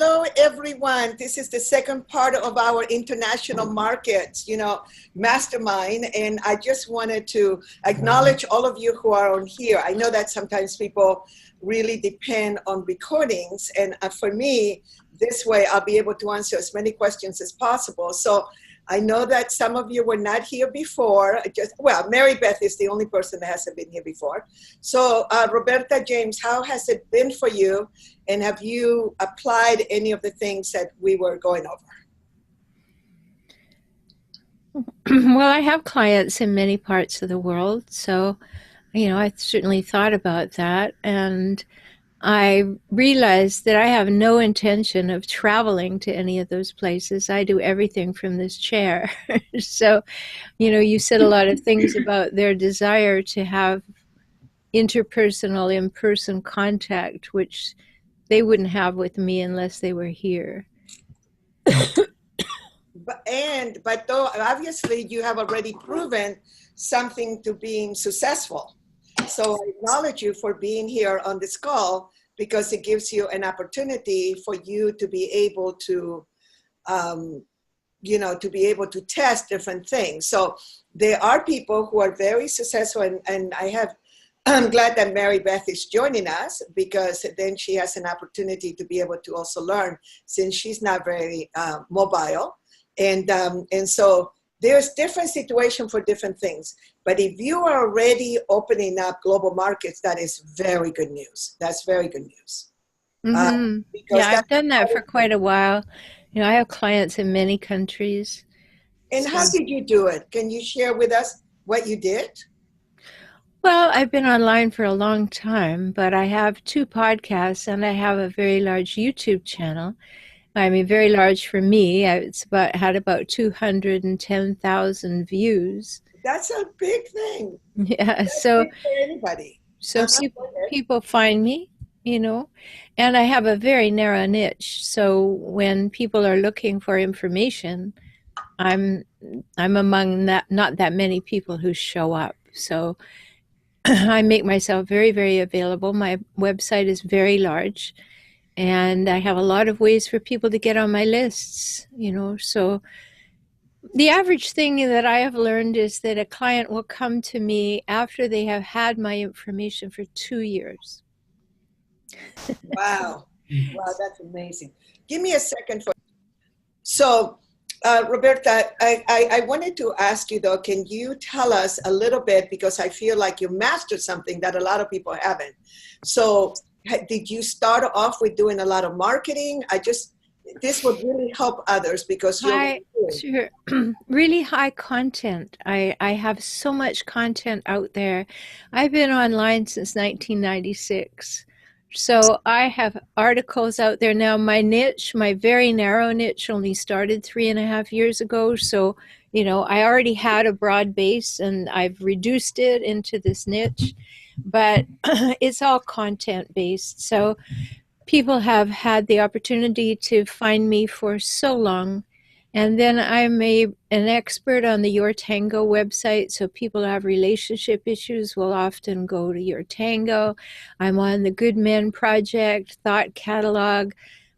hello, everyone. This is the second part of our international markets, Mastermind. And I just wanted to acknowledge all of you who are on here. I know that sometimes people really depend on recordings. And for me, this way, I'll be able to answer as many questions as possible. So I know that some of you were not here before. Marybeth is the only person that hasn't been here before. So Roberta, James, how has it been for you? And have you applied any of the things that we were going over? Well, I have clients in many parts of the world. So, I certainly thought about that. And I realized that I have no intention of traveling to any of those places. I do everything from this chair. So, you said a lot of things about their desire to have interpersonal, in-person contact, which they wouldn't have with me unless they were here. But though obviously you have already proven something to being successful. So I acknowledge you for being here on this call because it gives you an opportunity for you to be able to, to test different things. So there are people who are very successful, and I'm glad that Marybeth is joining us because then she has an opportunity to be able to also learn since she's not very mobile. And so there's different situations for different things. But if you are already opening up global markets, that is very good news. That's very good news. Mm-hmm. I've done that for quite a while. I have clients in many countries. And how did you do it? Can you share with us what you did? Well, I've been online for a long time, but I have 2 podcasts and I have a very large YouTube channel. I mean, very large for me. It's had about 210,000 views. That's a big thing. Yeah. That's big for anybody. So people find me, and I have a very narrow niche. So when people are looking for information, I'm among not that many people who show up. So I make myself very, very available. My website is very large. And I have a lot of ways for people to get on my lists, So the average thing that I have learned is that a client will come to me after they have had my information for 2 years. Wow. Wow, that's amazing. Give me a second. So, Roberta, I wanted to ask you, though, can you tell us a little bit, because I feel like you mastered something that a lot of people haven't. So, did you start off with doing a lot of marketing? This would really help others because sure. Really high content. I have so much content out there. I've been online since 1996. So I have articles out there now. My niche, my very narrow niche, only started 3.5 years ago. So, I already had a broad base and I've reduced it into this niche. But it's all content based. So people have had the opportunity to find me for so long. And then I'm an expert on the Your Tango website. So people who have relationship issues will often go to Your Tango. I'm on the Good Men Project, Thought Catalog,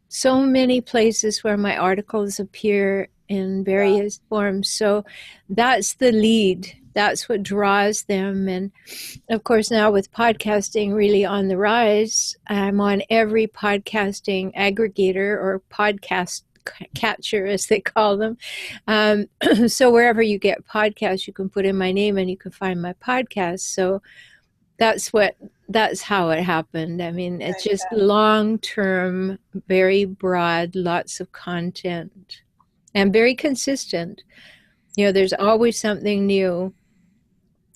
so many places where my articles appear in various forms. So that's the lead. That's what draws them. And of course, now with podcasting really on the rise, I'm on every podcasting aggregator or podcast catcher, as they call them. So wherever you get podcasts, you can put in my name and you can find my podcast. So that's how it happened. I mean, it's just long-term, very broad, lots of content, and very consistent. There's always something new.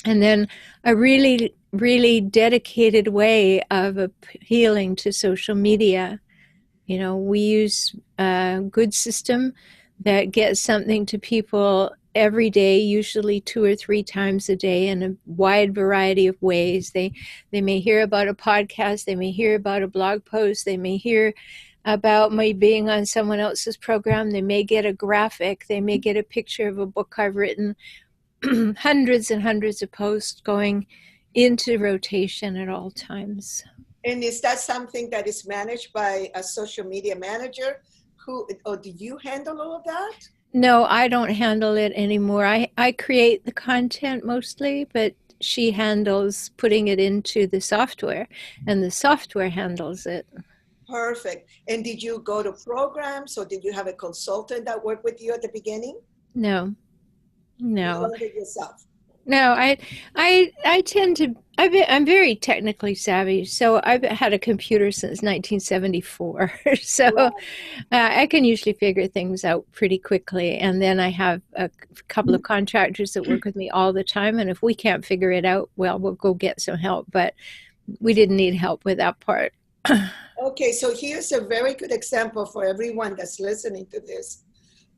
And then a really, really dedicated way of appealing to social media. We use a good system that gets something to people every day, usually 2 or 3 times a day in a wide variety of ways. They may hear about a podcast, they may hear about a blog post, they may hear about me being on someone else's program, they may get a graphic, they may get a picture of a book I've written. Hundreds and hundreds of posts going into rotation at all times. And is that something that is managed by a social media manager? Who, or do you handle all of that? No, I don't handle it anymore. I create the content mostly, but she handles putting it into the software, and the software handles it. Perfect. And did you go to programs or did you have a consultant that worked with you at the beginning? No, You no. learned it yourself. No, I tend to I'm very technically savvy, so I've had a computer since 1974. So Right. I can usually figure things out pretty quickly. And then I have a couple of contractors that work with me all the time, and if we can't figure it out, well, we'll go get some help. But we didn't need help with that part. Okay, so here's a very good example for everyone that's listening to this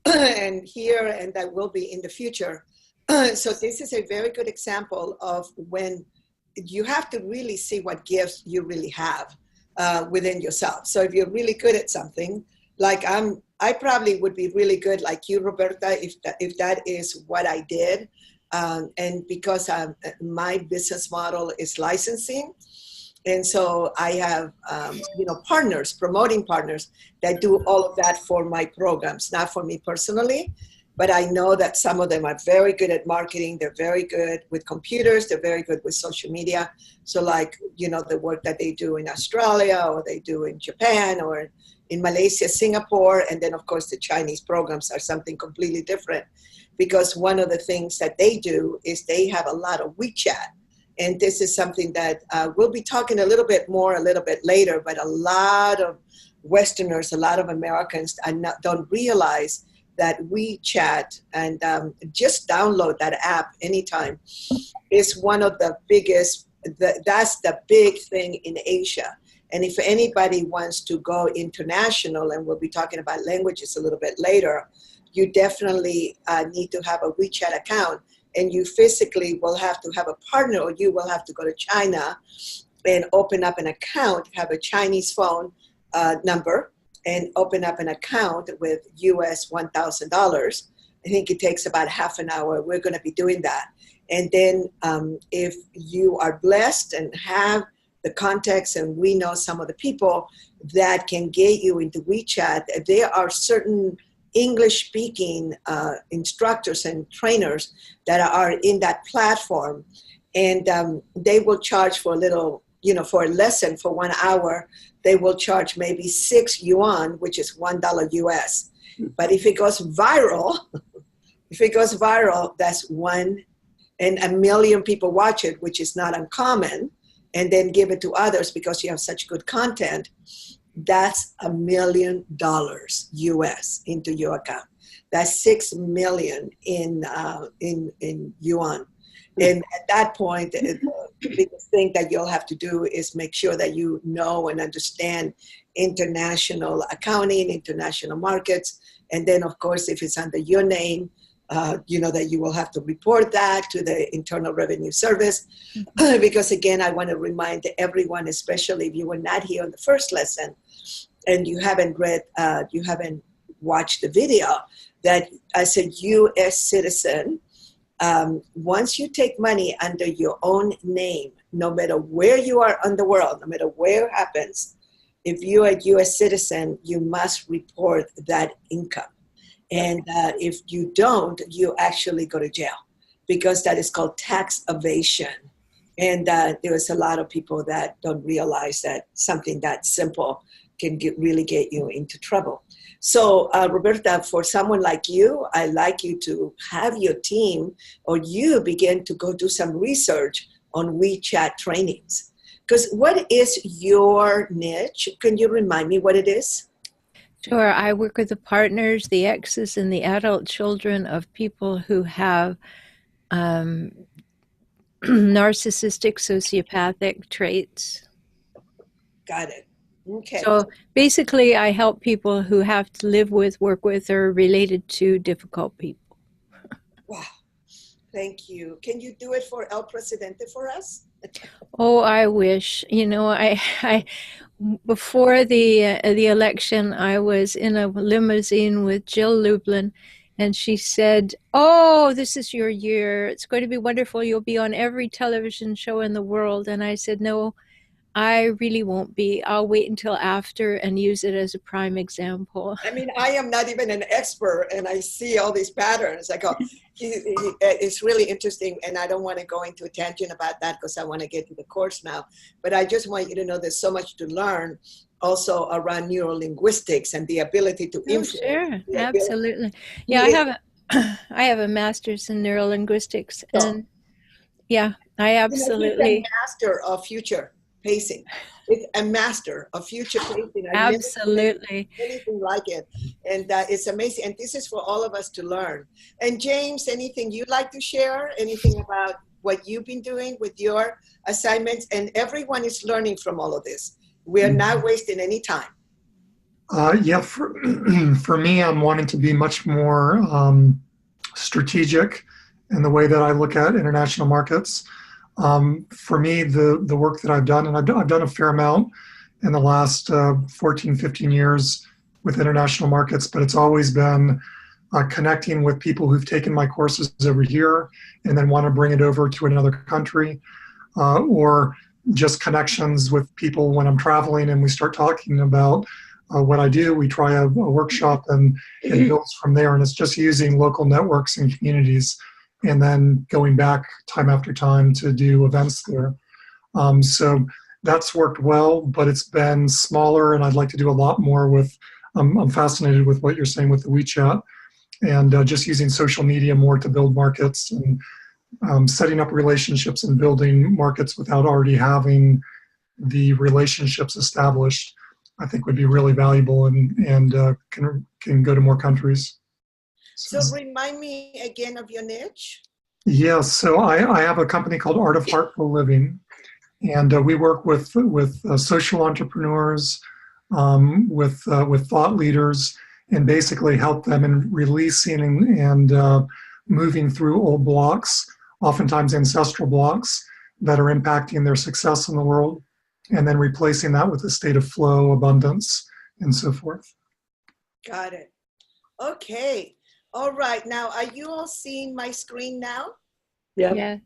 and here and that will be in the future. So this is a very good example of when you have to really see what gifts you really have within yourself. So if you're really good at something, like I probably would be really good like you, Roberta, if that is what I did. And because my business model is licensing, and so I have, partners, promoting partners that do all of that for my programs, not for me personally. But I know that some of them are very good at marketing. They're very good with computers. They're very good with social media. So like, the work that they do in Australia or they do in Japan or in Malaysia, Singapore. And then of course the Chinese programs are something completely different because one of the things that they do is they have a lot of WeChat. And this is something that we'll be talking a little bit more a little bit later, but a lot of Westerners, a lot of Americans don't realize that WeChat and just download that app anytime is one of the biggest, that's the big thing in Asia. And if anybody wants to go international, and we'll be talking about languages a little bit later, you definitely need to have a WeChat account. And you physically will have to have a partner, or you will have to go to China and open up an account, have a Chinese phone number, and open up an account with US $1,000. I think it takes about half an hour. We're going to be doing that. And then if you are blessed and have the contacts, and we know some of the people that can get you into WeChat, there are certain English speaking instructors and trainers that are in that platform. And they will charge for a little, for a lesson for 1 hour, they will charge maybe 6 yuan, which is $1 US. But if it goes viral, that's one, and 1 million people watch it, which is not uncommon, and then give it to others because you have such good content. That's $1 million US into your account. That's 6 million in yuan. And at that point, the biggest thing that you'll have to do is make sure that you know and understand international accounting, international markets. And then, of course, if it's under your name, that you will have to report that to the Internal Revenue Service. Because again, I want to remind everyone, especially if you were not here on the first lesson and you haven't watched the video, that as a U.S. citizen, once you take money under your own name, no matter where you are in the world, no matter where it happens, if you're a U.S. citizen, you must report that income. And if you don't, you actually go to jail because that is called tax evasion. And there's a lot of people that don't realize that something that simple can really get you into trouble. So, Roberta, for someone like you, I'd like you to have your team or you begin to go do some research on WeChat trainings. Because what is your niche? Can you remind me what it is? Sure, I work with the partners, the exes, and the adult children of people who have narcissistic, sociopathic traits. Got it. Okay. So basically, I help people who have to live with, work with, or related to difficult people. Wow. Thank you. Can you do it for El Presidente for us? Oh, I wish. I before the election, I was in a limousine with Jill Lublin, and she said, "Oh, this is your year. It's going to be wonderful. You'll be on every television show in the world." And I said, "No, I really won't be. I'll wait until after and use it as a prime example. I mean, I am not even an expert, and I see all these patterns. I go, it's really interesting, and I don't want to go into a tangent about that because I want to get to the course now. But I just want you to know there's so much to learn also around neurolinguistics and the ability to influence. Sure, absolutely. Yeah, I have a master's in neurolinguistics, and yeah, I absolutely. He's a master of future pacing. It's a master of future pacing. Absolutely. Anything like it. And it's amazing. And this is for all of us to learn. And James, anything you'd like to share? Anything about what you've been doing with your assignments? And everyone is learning from all of this. We are not wasting any time. Yeah, for me, I'm wanting to be much more strategic in the way that I look at international markets. For me, the work that I've done, and I've done a fair amount in the last 14, 15 years with international markets, but it's always been connecting with people who've taken my courses over here and then want to bring it over to another country, or just connections with people when I'm traveling and we start talking about what I do. We try a workshop and it builds from there, and it's just using local networks and communities and then going back time after time to do events there. So that's worked well, but it's been smaller, and I'd like to do a lot more with, I'm fascinated with what you're saying with the WeChat, and just using social media more to build markets, and setting up relationships and building markets without already having the relationships established, I think would be really valuable, and can go to more countries. So remind me again of your niche. Yes, so I have a company called Art of Heartful Living, and we work with social entrepreneurs, with thought leaders, and basically help them in releasing and moving through old blocks, oftentimes ancestral blocks that are impacting their success in the world, and then replacing that with a state of flow, abundance, and so forth. Got it. Okay. All right. Now, are you all seeing my screen now? Yeah. Yes.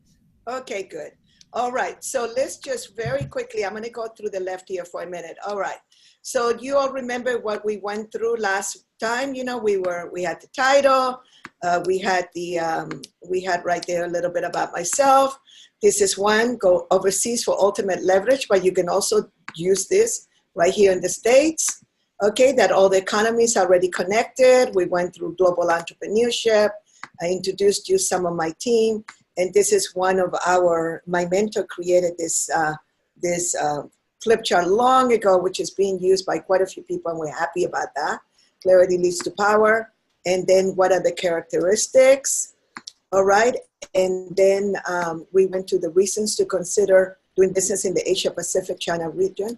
Okay, good. All right. So let's just very quickly, I'm going to go through the left here for a minute. All right. So you all remember what we went through last time? You know, we had the title. We had right there a little bit about myself. This is one, go overseas for ultimate leverage, but you can also use this right here in the States. Okay, that all the economies are already connected. We went through global entrepreneurship. I introduced you some of my team, and this is one of my mentor created this flip chart long ago, which is being used by quite a few people, and we're happy about that. Clarity leads to power. And then what are the characteristics? All right, and then we went to the reasons to consider doing business in the Asia Pacific China region.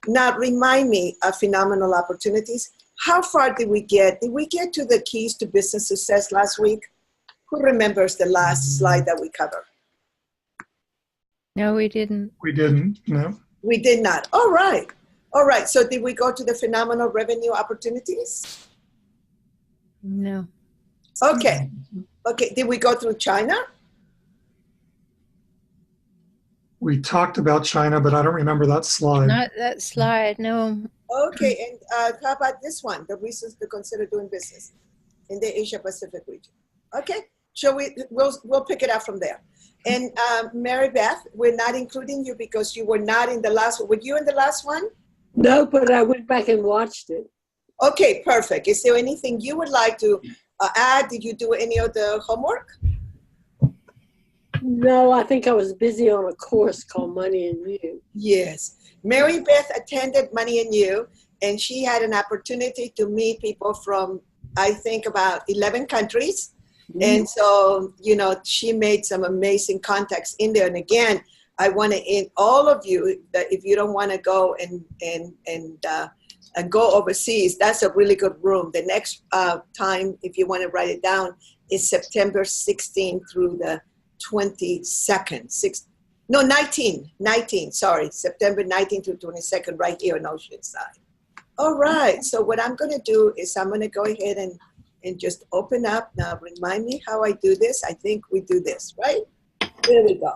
Now, remind me of phenomenal opportunities. How far did we get? Did we get to the keys to business success last week? Who remembers the last slide that we covered? No, we didn't. We didn't, no. We did not. All right. All right. So did we go to the phenomenal revenue opportunities? No. Okay. Okay. Did we go through China? We talked about China, but I don't remember that slide. Not that slide, no. Okay, and how about this one? The reasons to consider doing business in the Asia Pacific region. Okay, so we'll pick it up from there. And Marybeth, we're not including you because you were not in the last one. Were you in the last one? No, but I went back and watched it. Okay, perfect. Is there anything you would like to add? Did you do any of the homework? No, I think I was busy on a course called Money and You. Yes. Marybeth attended Money and You, and she had an opportunity to meet people from, I think, about 11 countries. Mm-hmm. And so, you know, she made some amazing contacts in there. And again, I want to all of you that if you don't want to go and go overseas, that's a really good room. The next time, if you want to write it down, is September 16th through the 22nd, 19, sorry, September 19th to 22nd, right here in Oceanside. All right, so what I'm going to do is I'm going to go ahead and just open up. Now, remind me how I do this. I think we do this, right? There we go.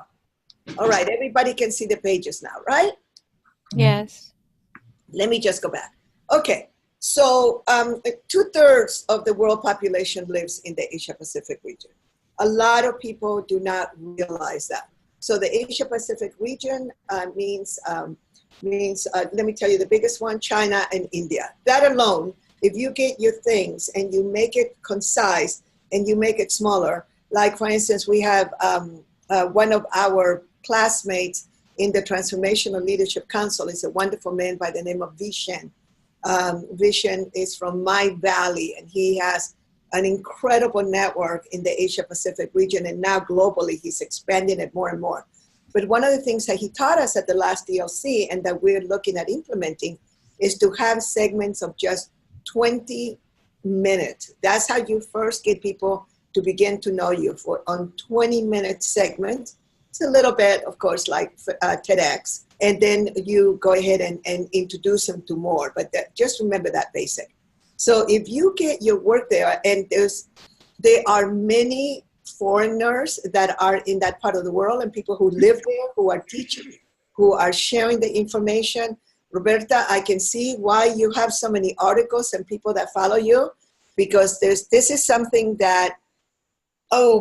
All right, everybody can see the pages now, right? Yes. Let me just go back. Okay, so 2/3 of the world population lives in the Asia Pacific region. A lot of people do not realize that. So the Asia Pacific region means, let me tell you, the biggest one, China and India. That alone, if you get your things and you make it concise and you make it smaller, like for instance, we have one of our classmates in the Transformational Leadership Council is a wonderful man by the name of Vishen. Vishen is from my valley, and he has an incredible network in the Asia Pacific region, and now globally he's expanding it more and more. But one of the things that he taught us at the last DLC and that we're looking at implementing is to have segments of just 20 minutes. That's how you first get people to begin to know you on 20-minute segments. It's a little bit, of course, like TEDx, and then you go ahead and introduce them to more, but just remember that basic. So if you get your work there, and there are many foreigners that are in that part of the world and people who live there, who are teaching, who are sharing the information. Roberta, I can see why you have so many articles and people that follow you, because this is something that,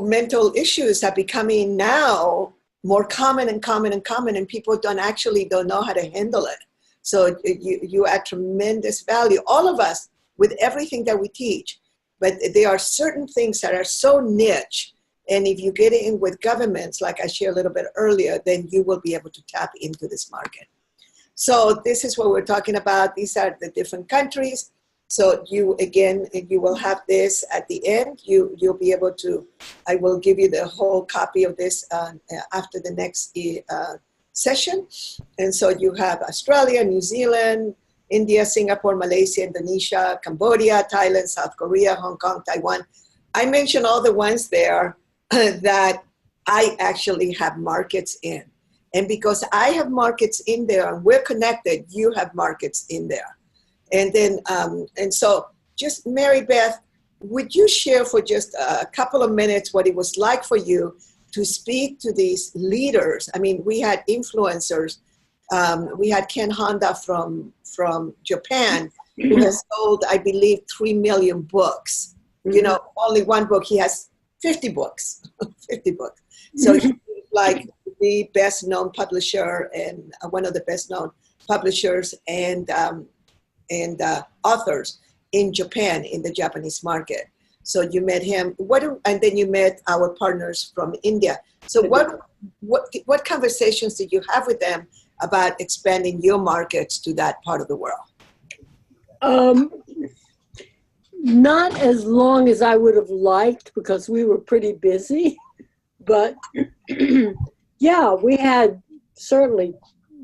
mental issues are becoming now more common and common and common, and people don't know how to handle it. So you add tremendous value, all of us, with everything that we teach. But there are certain things that are so niche, and if you get in with governments, like I shared a little bit earlier, then you will be able to tap into this market. So this is what we're talking about. These are the different countries. So you will have this at the end. You'll be able to, I will give you the whole copy of this after the next session. And so you have Australia, New Zealand, India, Singapore, Malaysia, Indonesia, Cambodia, Thailand, South Korea, Hong Kong, Taiwan. I mentioned all the ones there that I actually have markets in. And because I have markets in there and we're connected, you have markets in there. And then, and so just Marybeth, would you share for just a couple of minutes what it was like for you to speak to these leaders? I mean, we had influencers. We had Ken Honda from Japan, who has sold, I believe, 3 million books. You know, only one book. He has 50 books, 50 books. So he's like the best known publisher and one of the best known publishers and authors in Japan, in the Japanese market. So you met him. And then you met our partners from India. So what conversations did you have with them about expanding your markets to that part of the world? Not as long as I would have liked, because we were pretty busy. But yeah, we had certainly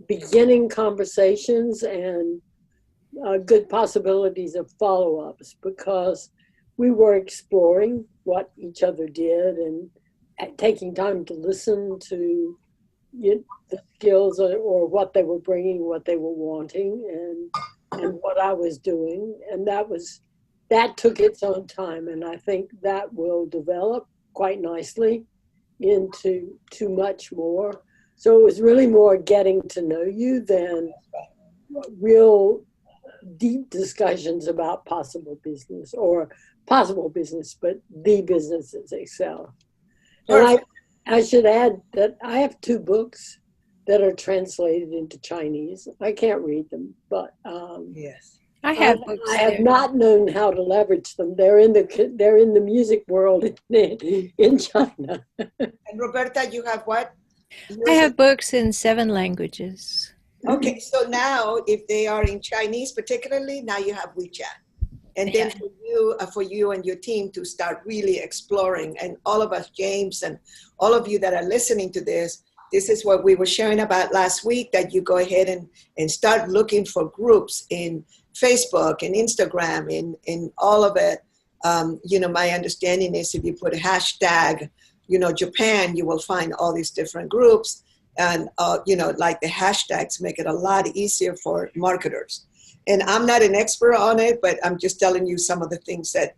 beginning conversations and good possibilities of follow-ups, because we were exploring what each other did and taking time to listen to the skills or what they were bringing, what they were wanting, and what I was doing. And that took its own time. And I think that will develop quite nicely into too much more. So it was really more getting to know you than real deep discussions about possible business, but the businesses itself. And I should add that I have 2 books that are translated into Chinese. I can't read them, but yes, I have books. I have not known how to leverage them. They're in the music world in China. And Roberta, you have what? I have books in 7 languages. Okay, so now if they are in Chinese particularly, now you have WeChat. And then for you and your team to start really exploring, and all of us, James, and all of you that are listening to this is what we were sharing about last week, that you go ahead and start looking for groups in Facebook and Instagram, in all of it. My understanding is if you put a hashtag, Japan, you will find all these different groups. And, like the hashtags make it a lot easier for marketers. And I'm not an expert on it, but I'm just telling you some of the things that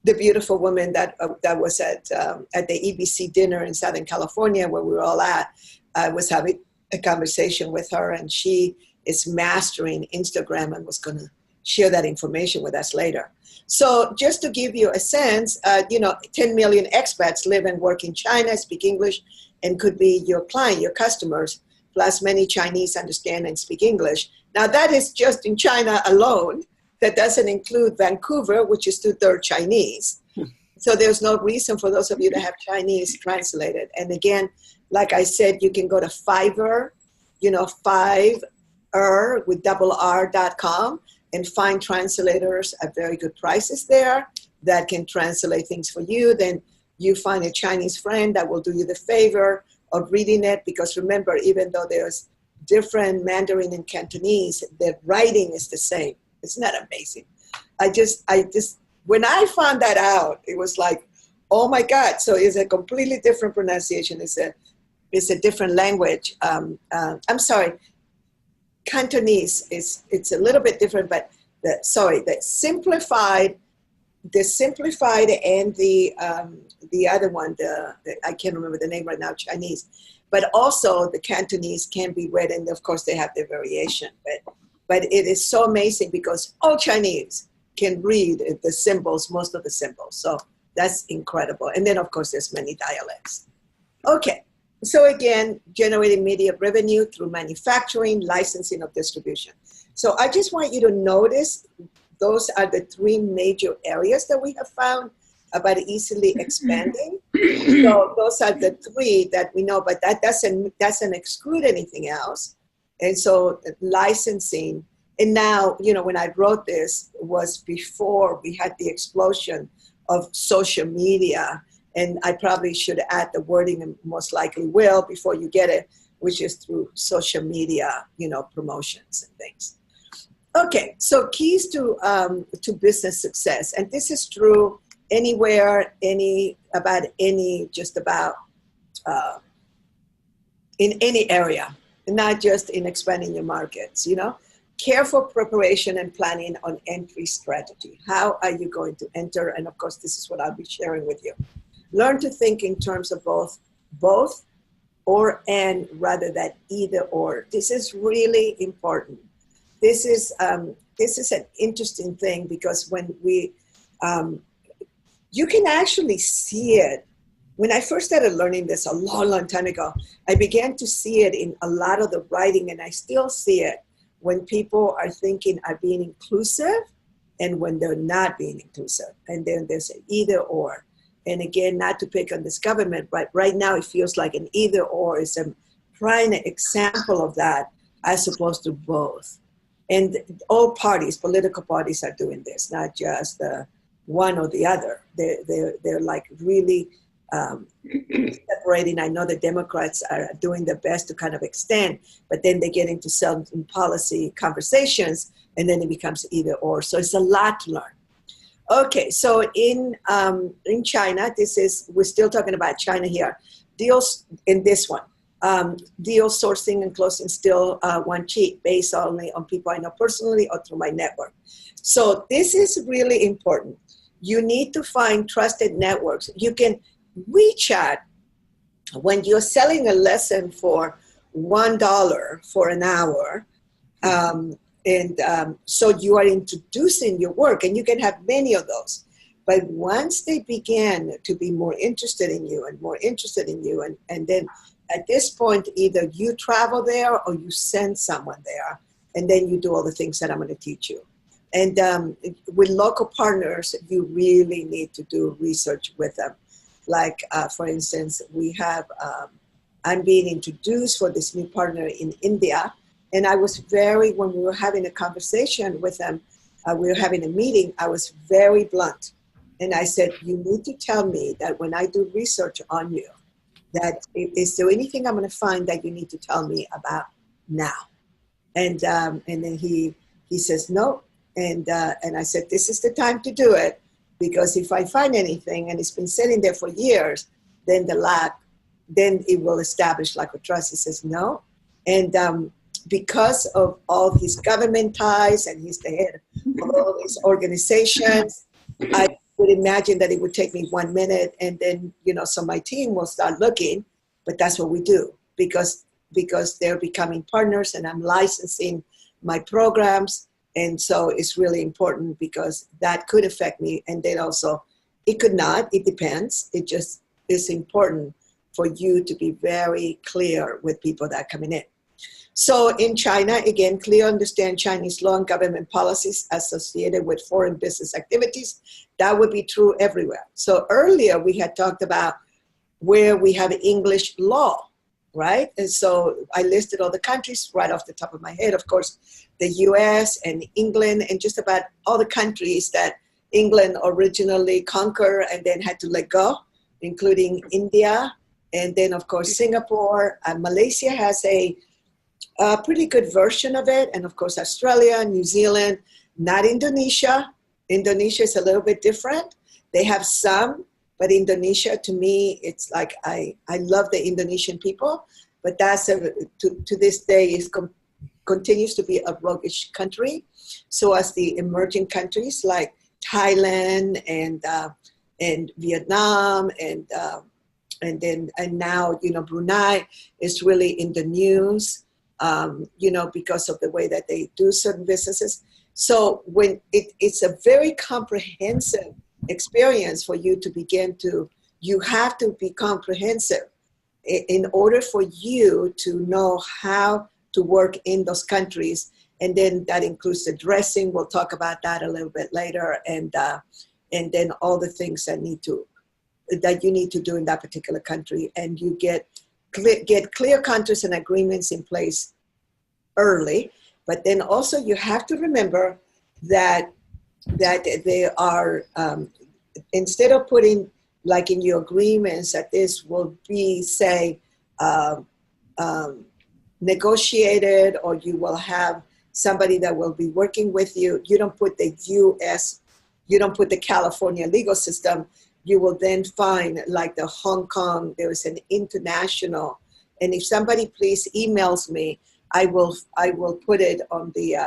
the beautiful woman that was at the EBC dinner in Southern California, where we were all at, I was having a conversation with her, and she is mastering Instagram and was going to share that information with us later. So just to give you a sense, 10 million expats live and work in China, speak English, and could be your client, your customers, plus many Chinese understand and speak English. Now that is just in China alone. That doesn't include Vancouver, which is 2/3 Chinese. So there's no reason for those of you that have Chinese translated. And again, like I said, you can go to Fiverr, Fiverr with .com and find translators at very good prices there that can translate things for you. Then you find a Chinese friend that will do you the favor of reading it, because remember, even though there's different Mandarin and Cantonese, the writing is the same. Isn't that amazing? I just, when I found that out, it was like, oh my God. So it's a completely different pronunciation. It's a different language. I'm sorry. Cantonese it's a little bit different, but the simplified and the other one, I can't remember the name right now, Chinese, but also the Cantonese can be read, and of course they have their variation. But it is so amazing because all Chinese can read the symbols, most of the symbols. So that's incredible. And then of course there's many dialects. Okay. So again, generating media revenue through manufacturing, licensing, or distribution. So I just want you to notice those are the three major areas that we have found about easily expanding. So those are the three that we know, but that doesn't exclude anything else. And so licensing, and now, when I wrote this was before we had the explosion of social media. And I probably should add the wording, and most likely will before you get it, which is through social media, promotions and things. Okay, so keys to business success, and this is true anywhere, in any area, not just in expanding your markets. Careful preparation and planning on entry strategy. How are you going to enter? And of course, this is what I'll be sharing with you. Learn to think in terms of both or and rather than either or. This is really important. This is an interesting thing because when you can actually see it. When I first started learning this a long, long time ago, I began to see it in a lot of the writing, and I still see it when people are being inclusive and when they're not being inclusive. And then there's an either or. And again, not to pick on this government, but right now it feels like an either or is a prime example of that as opposed to both. And all parties, political parties are doing this, not just one or the other. They're like really separating. I know the Democrats are doing their best to kind of extend, but then they get into some policy conversations and then it becomes either or. So it's a lot to learn. Okay, so in China, we're still talking about China here. Deals in this one, deal sourcing and closing still one cheat based only on people I know personally or through my network. So this is really important. You need to find trusted networks. You can WeChat when you're selling a lesson for $1 for an hour. So you are introducing your work, and you can have many of those. But once they begin to be more interested in you and more interested in you, and then at this point, either you travel there or you send someone there, and then you do all the things that I'm going to teach you. And with local partners, you really need to do research with them. Like, for instance, I'm being introduced for this new partner in India. And I was when we were having a conversation with them, we were having a meeting, I was very blunt. And I said, you need to tell me that when I do research on you, that is there anything I'm going to find that you need to tell me about now? And then he says, no. And I said, this is the time to do it, because if I find anything and it's been sitting there for years, then it will establish like a trust. He says, no. And because of all his government ties and he's the head of all these organizations, I would imagine that it would take me 1 minute and then, so my team will start looking, but that's what we do because they're becoming partners and I'm licensing my programs. And so it's really important because that could affect me. And then also it could not, it depends. It just is important for you to be very clear with people that are coming in. So in China, again, clear understand Chinese law and government policies associated with foreign business activities. That would be true everywhere. So earlier we had talked about where we have English law, right? And so I listed all the countries right off the top of my head. Of course, the US and England and just about all the countries that England originally conquered and then had to let go, including India. And then, of course, Singapore. Malaysia has a pretty good version of it. And, of course, Australia, New Zealand, not Indonesia. Indonesia is a little bit different. They have some, but Indonesia, to me, it's like I love the Indonesian people, but that's to this day continues to be a roguish country. So as the emerging countries like Thailand and Vietnam and now, Brunei is really in the news, because of the way that they do certain businesses. So when it's a very comprehensive experience for you to begin to, you have to be comprehensive in order for you to know how to work in those countries. And then that includes the dressing. We'll talk about that a little bit later. And then all the things that you need to do in that particular country. And you get clear contracts and agreements in place early. But then also you have to remember that they are, instead of putting like in your agreements that this will be, say, negotiated, or you will have somebody that will be working with you, you don't put the you don't put the California legal system. You will then find like the Hong Kong, there is an international, and if somebody please emails me, I will put it on the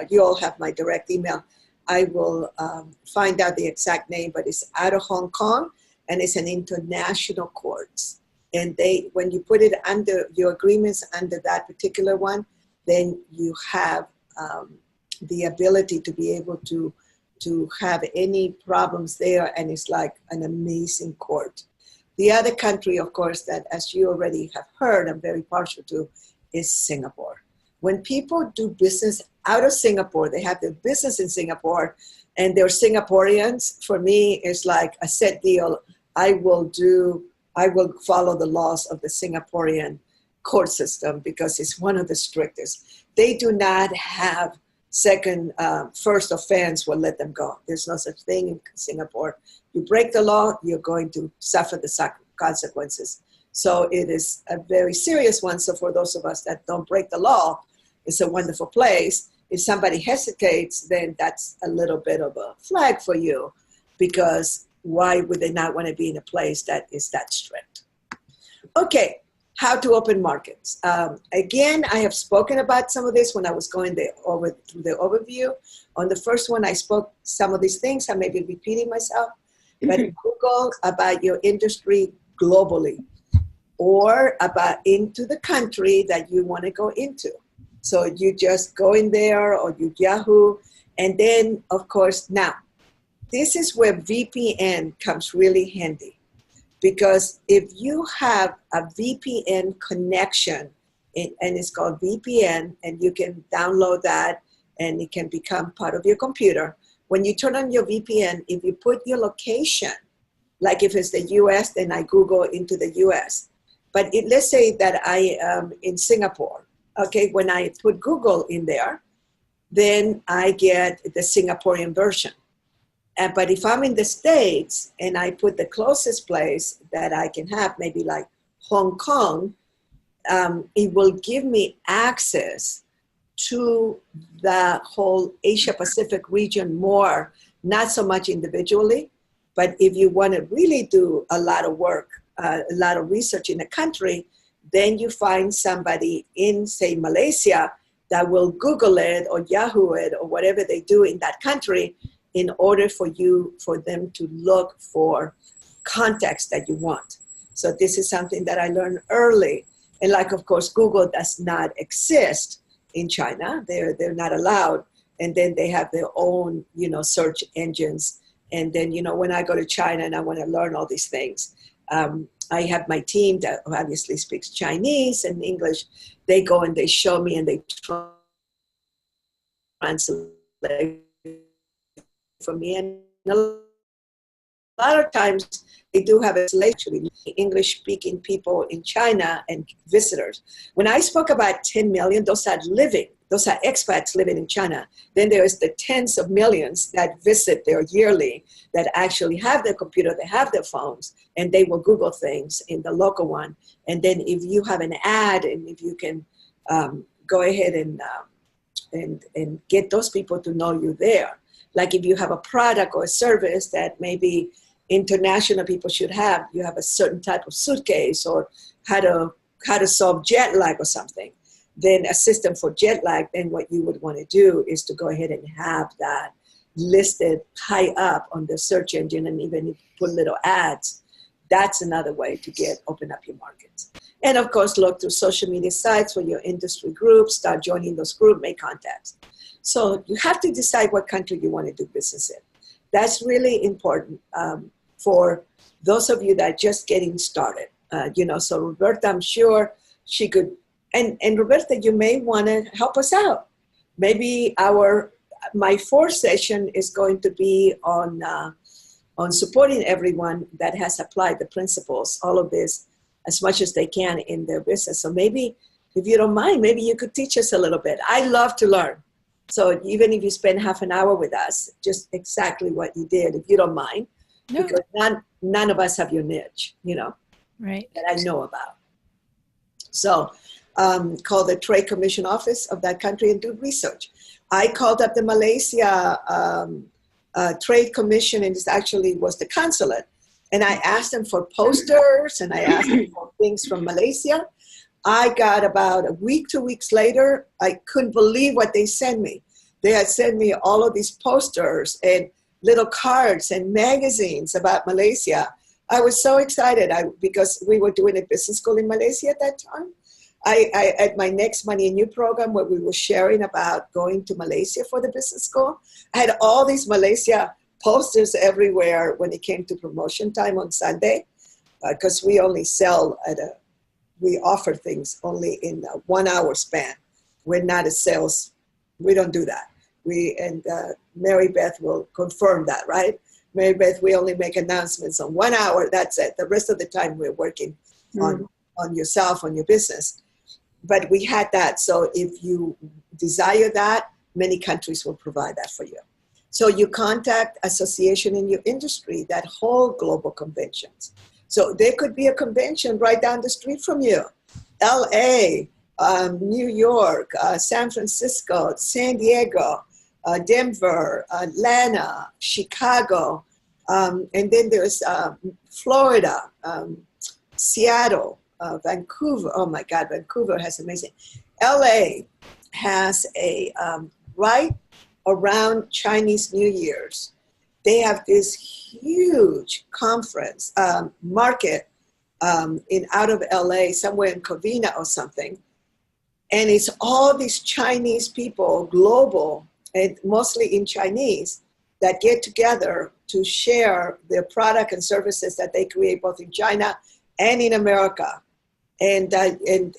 you all have my direct email. I will find out the exact name, but it's out of Hong Kong and it's an international courts. And when you put it under your agreements under that particular one, then you have the ability to be able to have any problems there, and it's like an amazing court. The other country, of course, that as you already have heard, I'm very partial to, is Singapore. When people do business out of Singapore, they have their business in Singapore, and they're Singaporeans. For me, it's like a set deal. I will follow the laws of the Singaporean court system because it's one of the strictest. They do not have first offense will let them go. There's no such thing in Singapore. You break the law, you're going to suffer the consequences. So it is a very serious one. So for those of us that don't break the law, it's a wonderful place. If somebody hesitates, then that's a little bit of a flag for you, because why would they not want to be in a place that is that strict? Okay. How to open markets. Again, I have spoken about some of this when I was going through the overview. On the first one, I spoke some of these things. I may be repeating myself, but Google about your industry globally or about into the country that you want to go into. So you just go in there or you Yahoo. And then, of course, now, this is where VPN comes really handy. Because if you have a VPN connection, and it's called VPN, and you can download that, and it can become part of your computer. When you turn on your VPN, if you put your location, like if it's the US, then I Google into the US. But let's say that I am in Singapore. Okay, when I put Google in there, then I get the Singaporean version. But if I'm in the States and I put the closest place that I can have, maybe like Hong Kong, it will give me access to the whole Asia Pacific region more, not so much individually. But if you want to really do a lot of work, a lot of research in a country, then you find somebody in, say, Malaysia that will Google it or Yahoo it or whatever they do in that country, in order for them to look for context that you want. So this is something that I learned early. And like, of course, Google does not exist in China. They're not allowed. And then they have their own, search engines. And then, when I go to China and I want to learn all these things, I have my team that obviously speaks Chinese and English. They go and they show me and they translate for me. And a lot of times they do have actually English-speaking people in China and visitors. When I spoke about 10 million, those are expats living in China. Then there's the tens of millions that visit there yearly that actually have their computer, they have their phones, and they will Google things in the local one. And then if you have an ad and if you can go ahead and get those people to know you there. Like if you have a product or a service that maybe international people should have, you have a certain type of suitcase or how to solve jet lag or something, then a system for jet lag, then what you would want to do is to go ahead and have that listed high up on the search engine, and even if you put little ads, that's another way to open up your markets. And of course, look through social media sites for your industry groups, start joining those groups, make contacts. So you have to decide what country you want to do business in. That's really important for those of you that are just getting started. So Roberta, I'm sure she could, and Roberta, you may want to help us out. Maybe my fourth session is going to be on supporting everyone that has applied the principles, all of this, as much as they can in their business. So maybe, if you don't mind, maybe you could teach us a little bit. I love to learn. So even if you spend half an hour with us, just exactly what you did, if you don't mind, No. because none of us have your niche, Right. that I know about. So call the Trade Commission office of that country and do research. I called up the Malaysia Trade Commission, and this actually was the consulate. And I asked them for posters, and I asked them for things from Malaysia. I got about a week, 2 weeks later, I couldn't believe what they sent me. They had sent me all of these posters and little cards and magazines about Malaysia. I was so excited because we were doing a business school in Malaysia at that time. I at my Next Money and New program, where we were sharing about going to Malaysia for the business school, I had all these Malaysia posters everywhere when it came to promotion time on Sunday, because we only sell we offer things only in a 1 hour span. We're not a sales, we don't do that. Marybeth will confirm that, right? Marybeth, we only make announcements on 1 hour, that's it. The rest of the time we're working on yourself, on your business. But we had that, so if you desire that, many countries will provide that for you. So you contact association in your industry that hold global conventions. So there could be a convention right down the street from you. LA, New York, San Francisco, San Diego, Denver, Atlanta, Chicago, and then there's Florida, Seattle, Vancouver. Oh my God, Vancouver has amazing. LA has a, right around Chinese New Year's, they have this huge conference, market out of LA, somewhere in Covina or something. And it's all these Chinese people, global, and mostly in Chinese, that get together to share their product and services that they create both in China and in America. And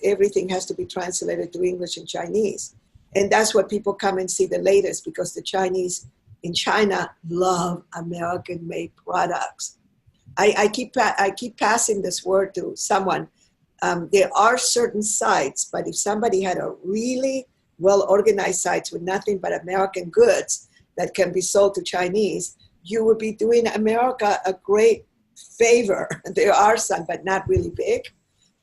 everything has to be translated to English and Chinese. And that's where people come and see the latest, because the Chinese in China love American-made products. I keep passing this word to someone. There are certain sites, but if somebody had a really well-organized site with nothing but American goods that can be sold to Chinese, you would be doing America a great favor. There are some, but not really big.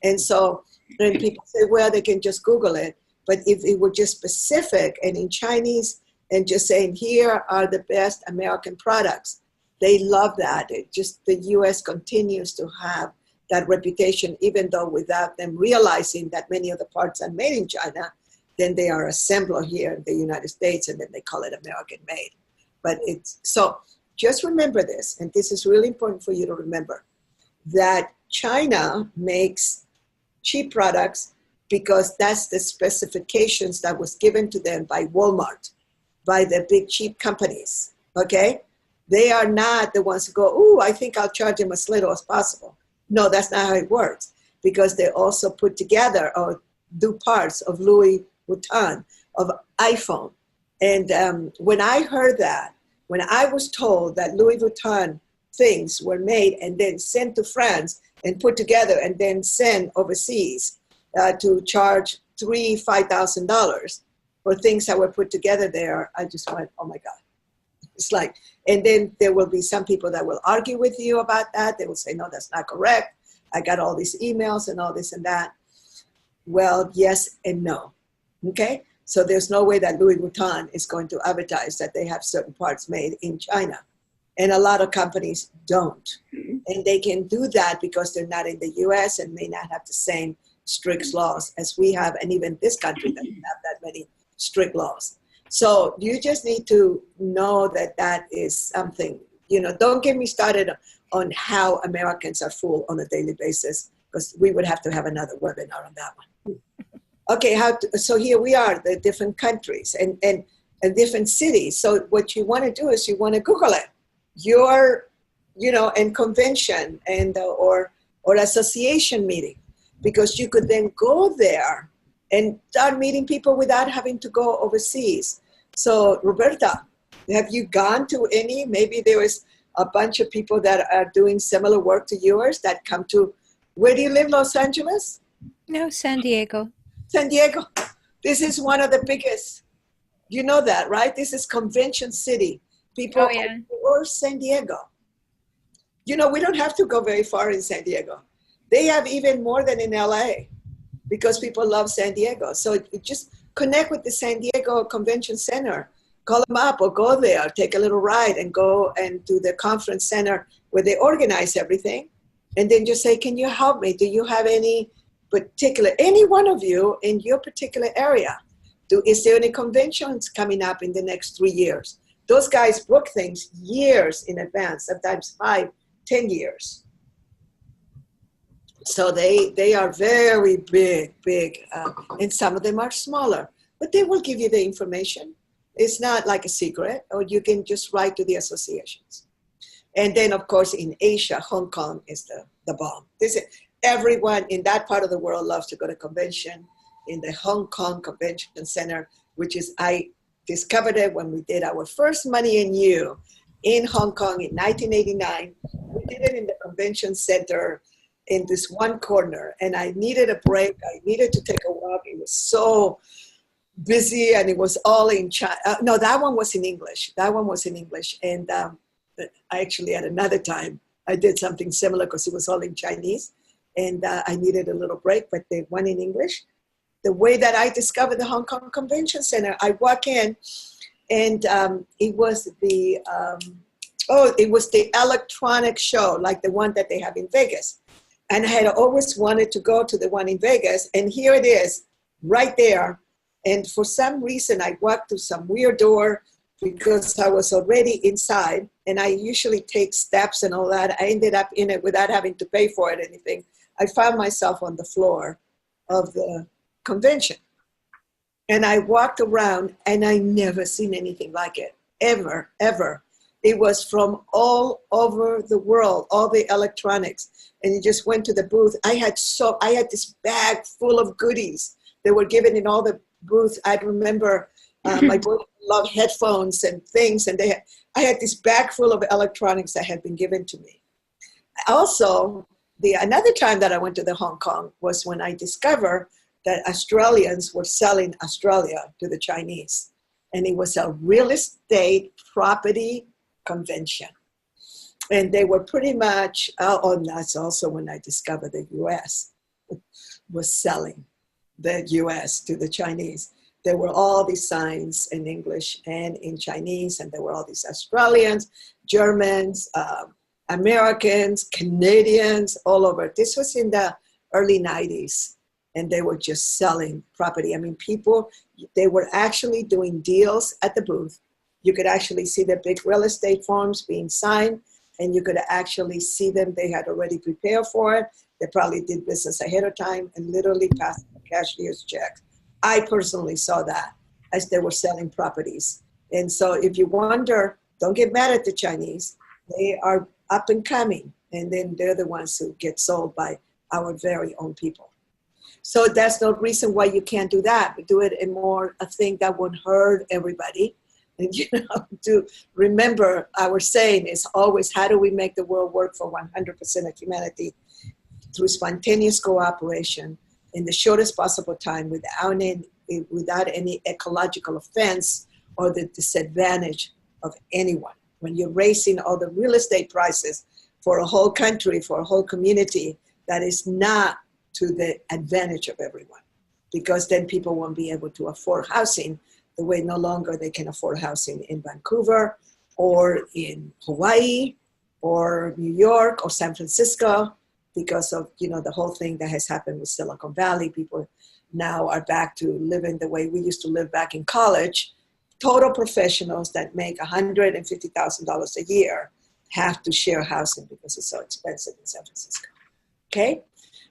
And so when people say, well, they can just Google it. But if it were just specific and in Chinese and just saying, here are the best American products, they love that. It just, the US continues to have that reputation, even though without them realizing that many of the parts are made in China, then they are assembled here in the United States, and then they call it American made. But it's, so just remember this, and this is really important for you to remember, that China makes cheap products because that's the specifications that was given to them by Walmart, by the big cheap companies, okay? They are not the ones who go, oh, I think I'll charge them as little as possible. No, that's not how it works, because they also put together or do parts of Louis Vuitton, of iPhone. And when I heard that, when I was told that Louis Vuitton things were made and then sent to France and put together and then sent overseas to charge $5,000 for things that were put together there, I just went, oh my God. It's like, and then there will be some people that will argue with you about that. They will say, no, that's not correct. I got all these emails and all this and that. Well, yes and no. Okay? So there's no way that Louis Vuitton is going to advertise that they have certain parts made in China. And a lot of companies don't. And they can do that because they're not in the US and may not have the same strict laws as we have. And even this country doesn't have that many strict laws. So you just need to know that that is something, you know, don't get me started on how Americans are fooled on a daily basis, because we would have to have another webinar on that one. Okay, so here we are, the different countries and different cities. So what you want to do is you want to Google it. Your, you know, and convention and or association meeting, because you could then go there and start meeting people without having to go overseas. So Roberta, have you gone to any? Maybe there was a bunch of people that are doing similar work to yours that come to, where do you live, Los Angeles? No, San Diego. San Diego. This is one of the biggest, you know that, right? This is Convention City. People or San Diego. You know, we don't have to go very far in San Diego. They have even more than in LA because people love San Diego. So just connect with the San Diego Convention Center. Call them up or go there, take a little ride and go and do the conference center where they organize everything. And then just say, can you help me? Do you have any particular, any one of you in your particular area? Is there any conventions coming up in the next 3 years? Those guys book things years in advance, sometimes 5, 10 years. So they are very big, and some of them are smaller, but they will give you the information. It's not like a secret, or you can just write to the associations. And then, of course, in Asia, Hong Kong is the bomb. Everyone in that part of the world loves to go to convention in the Hong Kong Convention Center, which is, I discovered it when we did our first Money and You in Hong Kong in 1989. We did it in the convention center in this one corner, and I needed a break. I needed to take a walk. It was so busy, and it was all in China. No, that one was in English. That one was in English. And I actually, at another time, I did something similar because it was all in Chinese, and I needed a little break, but the one in English. The way that I discovered the Hong Kong Convention Center, I walk in, and it was the electronic show, like the one that they have in Vegas. And I had always wanted to go to the one in Vegas, and here it is, right there. And for some reason, I walked through some weird door because I was already inside, and I usually take steps and all that. I ended up in it without having to pay for it or anything. I found myself on the floor of the convention. And I walked around, and I never seen anything like it, ever. It was from all over the world, all the electronics. And you just went to the booth. I had this bag full of goodies that were given in all the booths. I remember my boyfriend loved headphones and things, and I had this bag full of electronics that had been given to me. Also, another time that I went to the Hong Kong was when I discovered that Australians were selling Australia to the Chinese. And it was a real estate property convention. And they were pretty much, and that's also when I discovered the US was selling the US to the Chinese. There were all these signs in English and in Chinese, and there were all these Australians, Germans, Americans, Canadians, all over. This was in the early 90s. And they were just selling property. I mean, people, they were actually doing deals at the booth. You could actually see the big real estate forms being signed, and you could actually see them. They had already prepared for it. They probably did business ahead of time and literally passed the cashier's checks. I personally saw that as they were selling properties. And so if you wonder, don't get mad at the Chinese. They are up and coming. And then they're the ones who get sold by our very own people. So that's no reason why you can't do that. But do it in more a thing that would hurt everybody. And to remember our saying is always, how do we make the world work for 100% of humanity through spontaneous cooperation in the shortest possible time without any ecological offense or the disadvantage of anyone. When you're raising all the real estate prices for a whole country, for a whole community, that is not to the advantage of everyone, because then people won't be able to afford housing the way no longer they can afford housing in Vancouver or in Hawaii or New York or San Francisco because of, the whole thing that has happened with Silicon Valley. People now are back to living the way we used to live back in college. Total professionals that make $150,000 a year have to share housing because it's so expensive in San Francisco. Okay?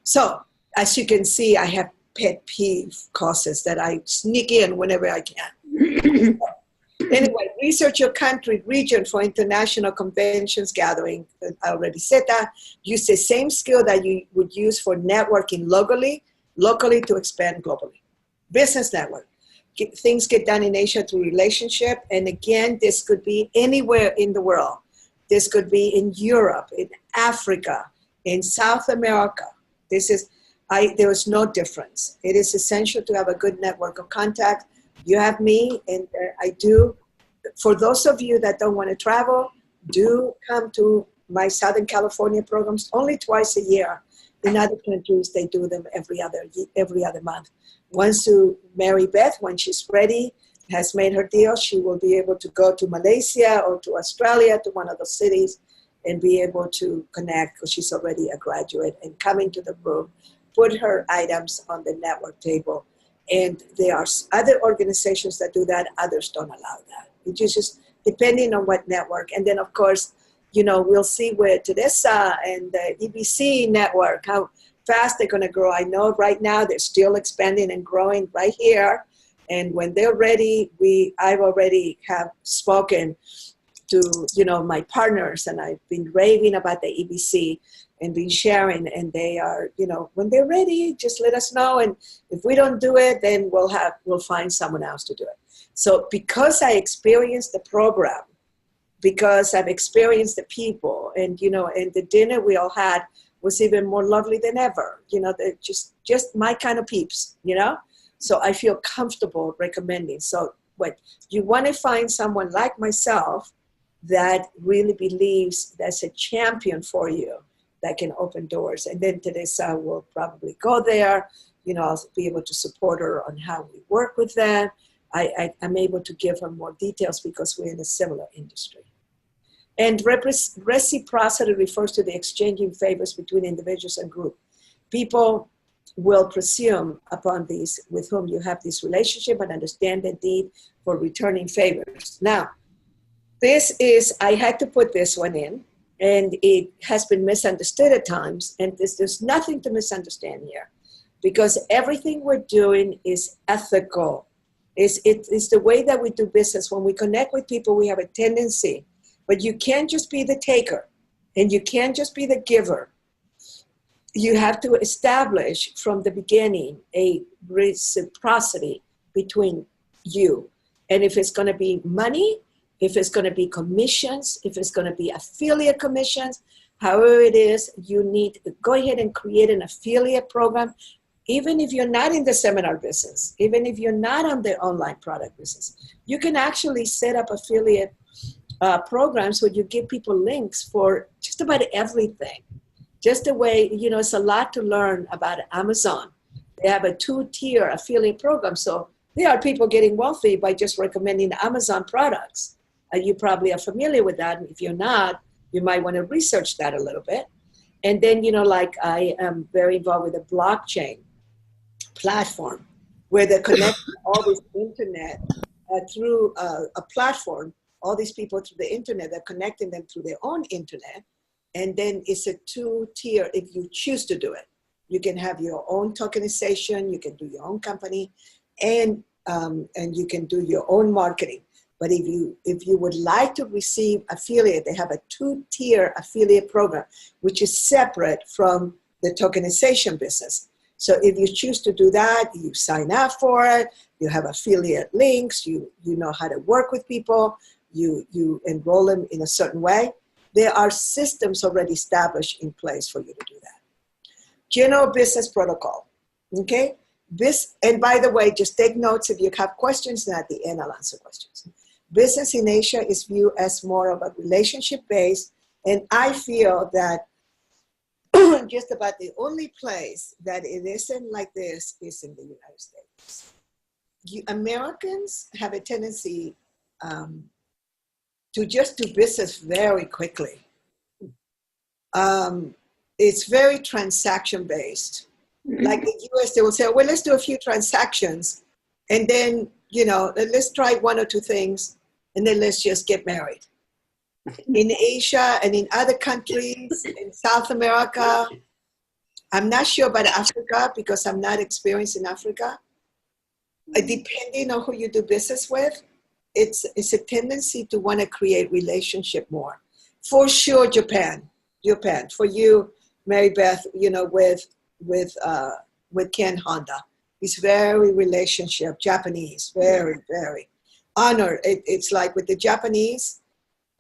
So, as you can see, I have pet peeve causes that I sneak in whenever I can. Anyway, research your country, region for international conventions gathering. I already said that. Use the same skill that you would use for networking locally to expand globally. Business network. Things get done in Asia through relationship. And again, this could be anywhere in the world. This could be in Europe, in Africa, in South America. There is no difference. It is essential to have a good network of contact. You have me, and I do. For those of you that don't want to travel, do come to my Southern California programs only twice a year. In other countries, they do them every other month. Once Marybeth, when she's ready, has made her deal, she will be able to go to Malaysia or to Australia, to one of those cities, and be able to connect because she's already a graduate and come into the room, put her items on the network table. And there are other organizations that do that. Others don't allow that. It's just depending on what network. And then, of course, we'll see where Teresa and the EBC network, how fast they're going to grow. I know right now they're still expanding and growing right here. And when they're ready, I've already have spoken to, my partners, and I've been raving about the EBC and been sharing, and they are, when they're ready, just let us know. And if we don't do it, then we'll find someone else to do it. So because I experienced the program, because I've experienced the people, and, and the dinner we all had was even more lovely than ever. They're just my kind of peeps, So I feel comfortable recommending. So when you want to find someone like myself that really believes that's a champion for you, that can open doors. And then Teresa will probably go there. I'll be able to support her on how we work with them. I'm able to give her more details because we're in a similar industry. And reciprocity refers to the exchanging favors between individuals and groups. People will presume upon these with whom you have this relationship and understand the need for returning favors. Now, I had to put this one in, and it has been misunderstood at times, and there's nothing to misunderstand here, because everything we're doing is ethical. It's the way that we do business. When we connect with people, we have a tendency, but you can't just be the taker, and you can't just be the giver. You have to establish from the beginning a reciprocity between you. And if it's going to be money, if it's going to be commissions, if it's going to be affiliate commissions, however it is, you need to go ahead and create an affiliate program. Even if you're not in the seminar business, even if you're not on the online product business, you can actually set up affiliate programs where you give people links for just about everything. Just the way, it's a lot to learn about Amazon. They have a 2-tier affiliate program. So there are people getting wealthy by just recommending Amazon products. You probably are familiar with that. And if you're not, you might want to research that a little bit. And then, I am very involved with the blockchain platform where they're connecting all this internet through a platform, all these people through the internet, they're connecting them through their own internet. And then it's a 2-tier if you choose to do it. You can have your own tokenization. You can do your own company, and you can do your own marketing. But if you would like to receive affiliate, they have a 2-tier affiliate program, which is separate from the tokenization business. So if you choose to do that, you sign up for it, you have affiliate links, you know how to work with people, you enroll them in a certain way. There are systems already established in place for you to do that. General business protocol, okay? And by the way, just take notes if you have questions, and at the end I'll answer questions. Business in Asia is viewed as more of a relationship-based, and I feel that just about the only place that it isn't like this is in the United States. Americans have a tendency to just do business very quickly. It's very transaction-based. Like the US, they will say, well, let's do a few transactions, and then, let's try 1 or 2 things, and then let's just get married. In Asia and in other countries, in South America, I'm not sure about Africa because I'm not experienced in Africa. Depending on who you do business with, it's a tendency to want to create relationship more. For sure, Japan. For you, Marybeth, with Ken Honda, he's very relationship, Japanese, very, very honored. It's like with the Japanese,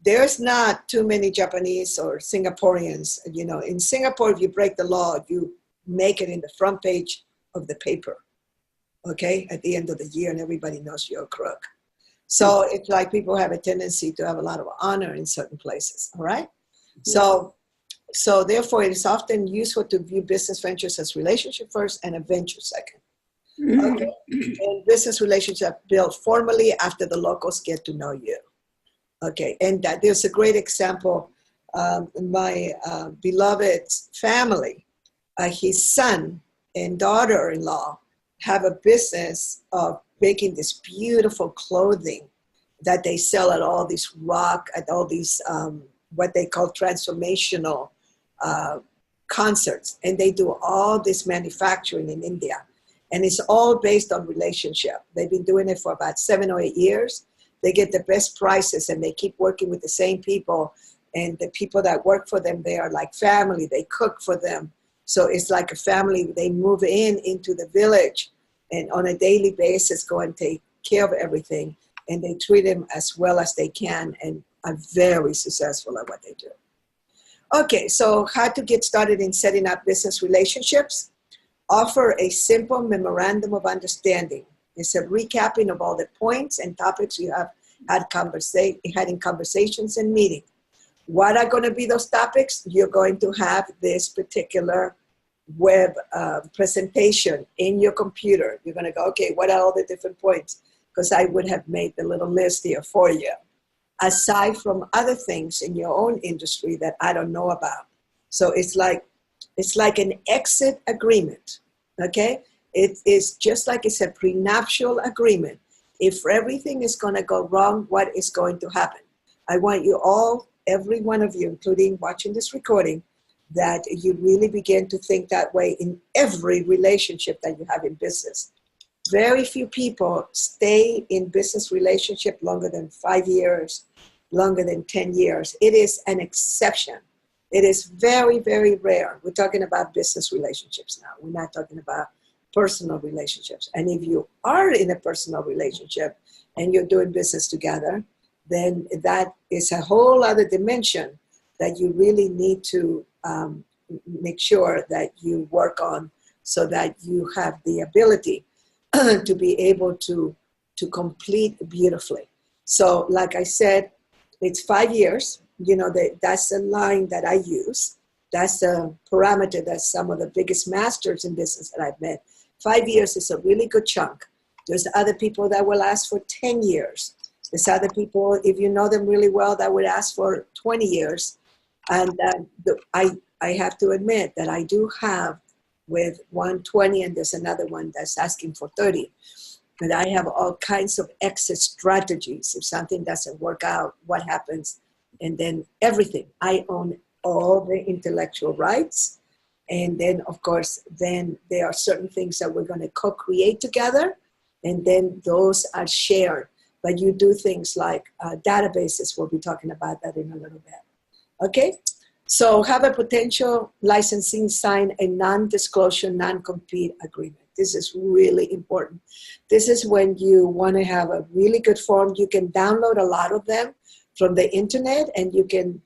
there's not too many Japanese or Singaporeans. In Singapore, if you break the law, you make it in the front page of the paper, okay, at the end of the year, and everybody knows you're a crook. So it's like people have a tendency to have a lot of honor in certain places, all right? So therefore, it is often useful to view business ventures as relationship first and a venture second. Okay? And business relationships are built formally after the locals get to know you. Okay, and there's a great example. My beloved family, his son and daughter-in-law have a business of making this beautiful clothing that they sell at all these what they call transformational concerts. And they do all this manufacturing in India. And it's all based on relationship. They've been doing it for about 7 or 8 years. They get the best prices, and they keep working with the same people. And the people that work for them, they are like family. They cook for them. So it's like a family. They move into the village and on a daily basis go and take care of everything. And they treat them as well as they can and are very successful at what they do. Okay, so how to get started in setting up business relationships? Offer a simple memorandum of understanding. It's a recapping of all the points and topics you have had in conversations and meetings. What are going to be those topics? You're going to have this particular web presentation in your computer. You're going to go, okay, what are all the different points? Because I would have made the little list here for you. Aside from other things in your own industry that I don't know about. So it's like an exit agreement, okay? It is just like it's a prenuptial agreement. If everything is going to go wrong, what is going to happen? I want you all, every one of you, including watching this recording, that you really begin to think that way in every relationship that you have in business. Very few people stay in business relationship longer than 5 years, longer than 10 years. It is an exception. It is very, very rare. We're talking about business relationships now. We're not talking about personal relationships. And if you are in a personal relationship and you're doing business together, then that is a whole other dimension that you really need to make sure that you work on so that you have the ability to be able to complete beautifully. So like I said, it's 5 years. That's the line that I use. That's the parameter that some of the biggest masters in business that I've met. 5 years is a really good chunk. There's other people that will ask for 10 years. There's other people, if you know them really well, that would ask for 20 years. And I have to admit that I do have with 120, and there's another one that's asking for 30. But I have all kinds of exit strategies. If something doesn't work out, what happens? And then everything. I own all the intellectual rights. And then, of course, then there are certain things that we're going to co-create together, and then those are shared. But you do things like databases. We'll be talking about that in a little bit. Okay? So have a potential licensing sign a non-disclosure, non-compete agreement. This is really important. This is when you want to have a really good form. You can download a lot of them from the internet, and you can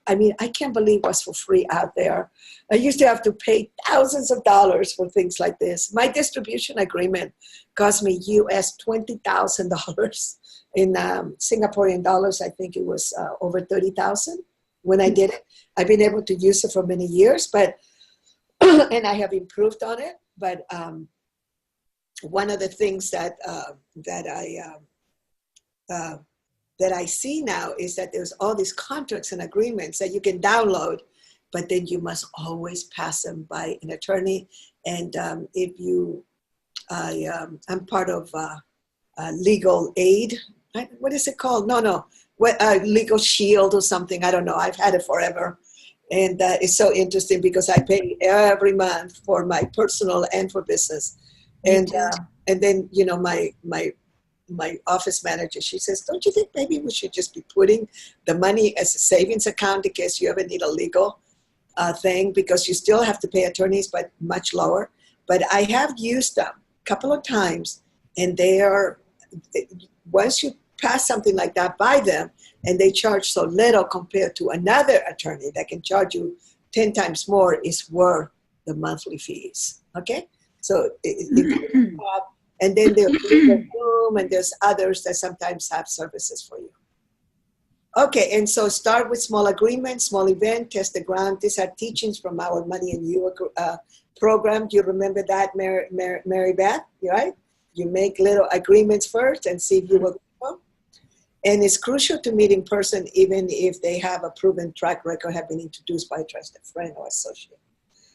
I mean, I can't believe what's for free out there. I used to have to pay thousands of dollars for things like this. My distribution agreement cost me US $20,000. In Singaporean dollars, I think it was over 30,000 when I did it. I've been able to use it for many years, but and I have improved on it. But one of the things that I see now is that there's all these contracts and agreements that you can download, but then you must always pass them by an attorney. And if you, I'm part of legal aid. What is it called? Legal Shield or something. I don't know. I've had it forever. And it's so interesting because I pay every month for my personal and for business. And then, you know, my office manager, she says, don't you think maybe we should just be putting the money as a savings account in case you ever need a legal thing, because you still have to pay attorneys, but much lower. But I have used them a couple of times, and they are, once you pass something like that by them, and they charge so little compared to another attorney that can charge you 10 times more, is worth the monthly fees, okay? So and then there's Zoom, and there's others that sometimes have services for you. Okay, and so start with small agreements, small event, test the ground. These are teachings from our Money and You program. Do you remember that, Marybeth, right? You make little agreements first and see if you will go. And it's crucial to meet in person, even if they have a proven track record, have been introduced by a trusted friend or associate.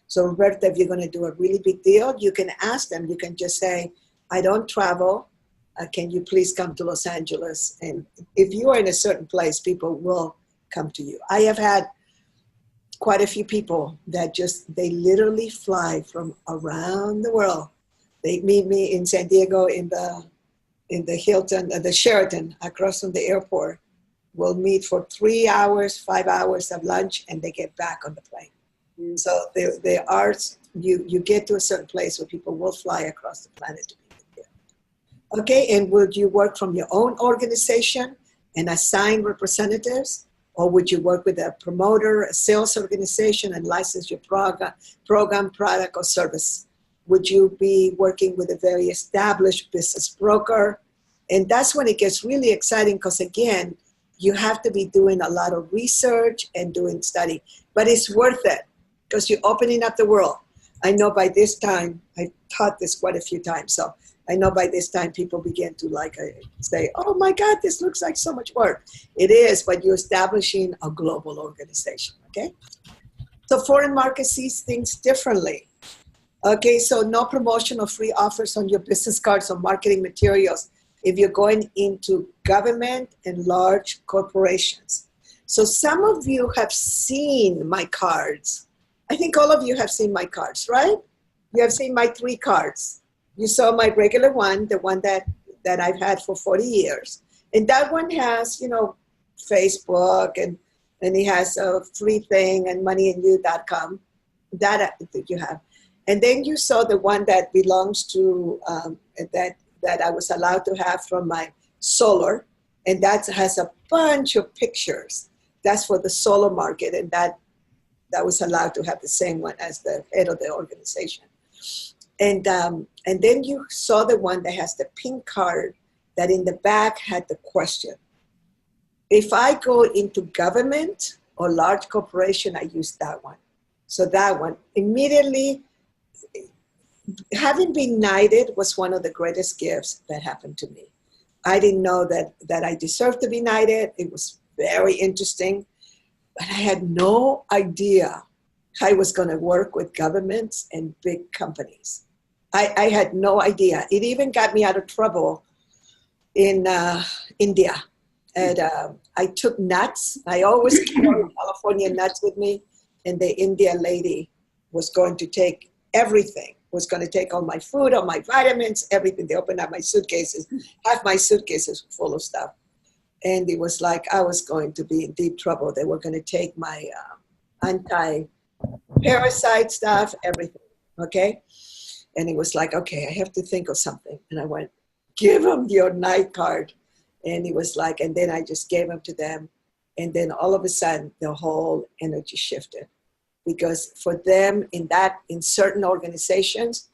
So Roberta, if you're going to do a really big deal, you can ask them. You can just say, I don't travel. Can you please come to Los Angeles? And if you are in a certain place, people will come to you. I have had quite a few people that they literally fly from around the world. They meet me in San Diego in the Hilton, the Sheraton across from the airport. We'll meet for 3 hours, 5 hours of lunch, and they get back on the plane. So you get to a certain place where people will fly across the planet to be with you. Okay, and would you work from your own organization and assign representatives? Or would you work with a promoter, a sales organization, and license your program, product, or service? Would you be working with a very established business broker? And that's when it gets really exciting, because again, you have to be doing a lot of research and doing study. But it's worth it, because you're opening up the world. I know by this time, I taught this quite a few times, so I know by this time people begin to say, oh my God, this looks like so much work. It is, but you're establishing a global organization, okay? So foreign market sees things differently. Okay, so no promotion or free offers on your business cards or marketing materials if you're going into government and large corporations. So some of you have seen my cards. I think all of you have seen my cards, right? You have seen my 3 cards. You saw my regular one, the one that I've had for 40 years. And that one has, Facebook, and it has a free thing, and moneyandyou.com. That you have. And then you saw the one that belongs to, that I was allowed to have from my solar. And that has a bunch of pictures. That's for the solar market. And that was allowed to have the same one as the head of the organization. And then you saw the one that has the pink card that in the back had the question. If I go into government or large corporation, I use that one. So that one, immediately, having been knighted was one of the greatest gifts that happened to me. I didn't know that I deserved to be knighted. It was very interesting. But I had no idea I was going to work with governments and big companies. I had no idea. It even got me out of trouble in India. And I took nuts. I always carry California nuts with me. and the India lady was going to take everything, was going to take all my food, all my vitamins, everything. They opened up my suitcases. Half my suitcases were full of stuff. And it was like I was going to be in deep trouble. They were going to take my anti-parasite stuff, everything, okay? And it was like, okay, I have to think of something. And I went, give them your night card. And it was like, and then I just gave them to them. And then all of a sudden, the whole energy shifted. Because for them, in certain organizations,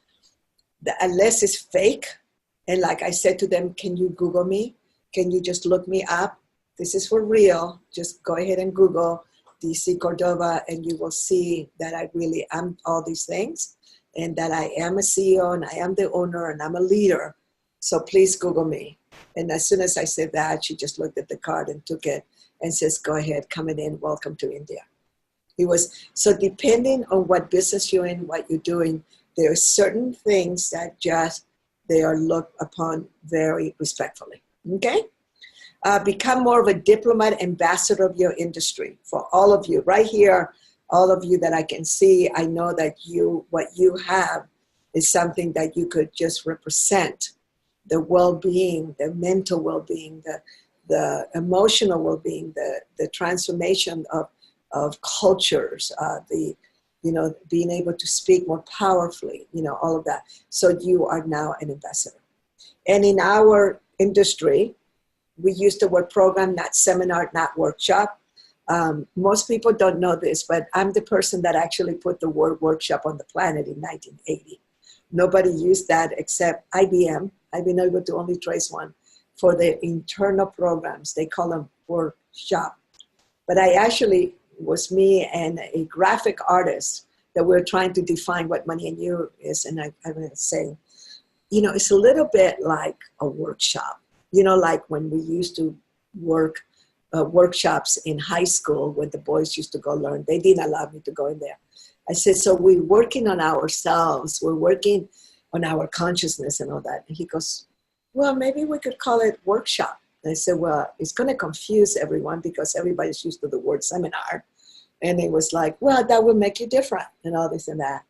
unless it's fake, and like I said to them, can you Google me? Can you just look me up? This is for real. Just go ahead and Google DC Cordova, and you will see that I really am all these things, and that I am a CEO, and I am the owner, and I'm a leader. So please Google me. And as soon as I said that, she just looked at the card and took it and says, go ahead, coming in, welcome to India. It was, so depending on what business you're in, what you're doing, there are certain things that just, they are looked upon very respectfully. Okay? Become more of a diplomat, ambassador of your industry. For all of you, right here, all of you that I can see, I know that what you have is something that you could just represent. The well-being, the mental well-being, the emotional well-being, the transformation of cultures, being able to speak more powerfully, all of that. So you are now an ambassador. And in our industry, we use the word program, not seminar, not workshop. Most people don't know this, but I'm the person that actually put the word workshop on the planet in 1980. Nobody used that except IBM. I've been able to only trace one for their internal programs. They call them workshop. But was me and a graphic artist that we're trying to define what Money and You is. And I was saying, it's a little bit like a workshop. Like when we used to work workshops in high school when the boys used to go learn. They didn't allow me to go in there. I said, so we're working on ourselves. We're working on our consciousness and all that. And he goes, well, maybe we could call it workshop. And I said, well, it's going to confuse everyone because everybody's used to the word seminar. And it was like, well, that will make you different and all this and that.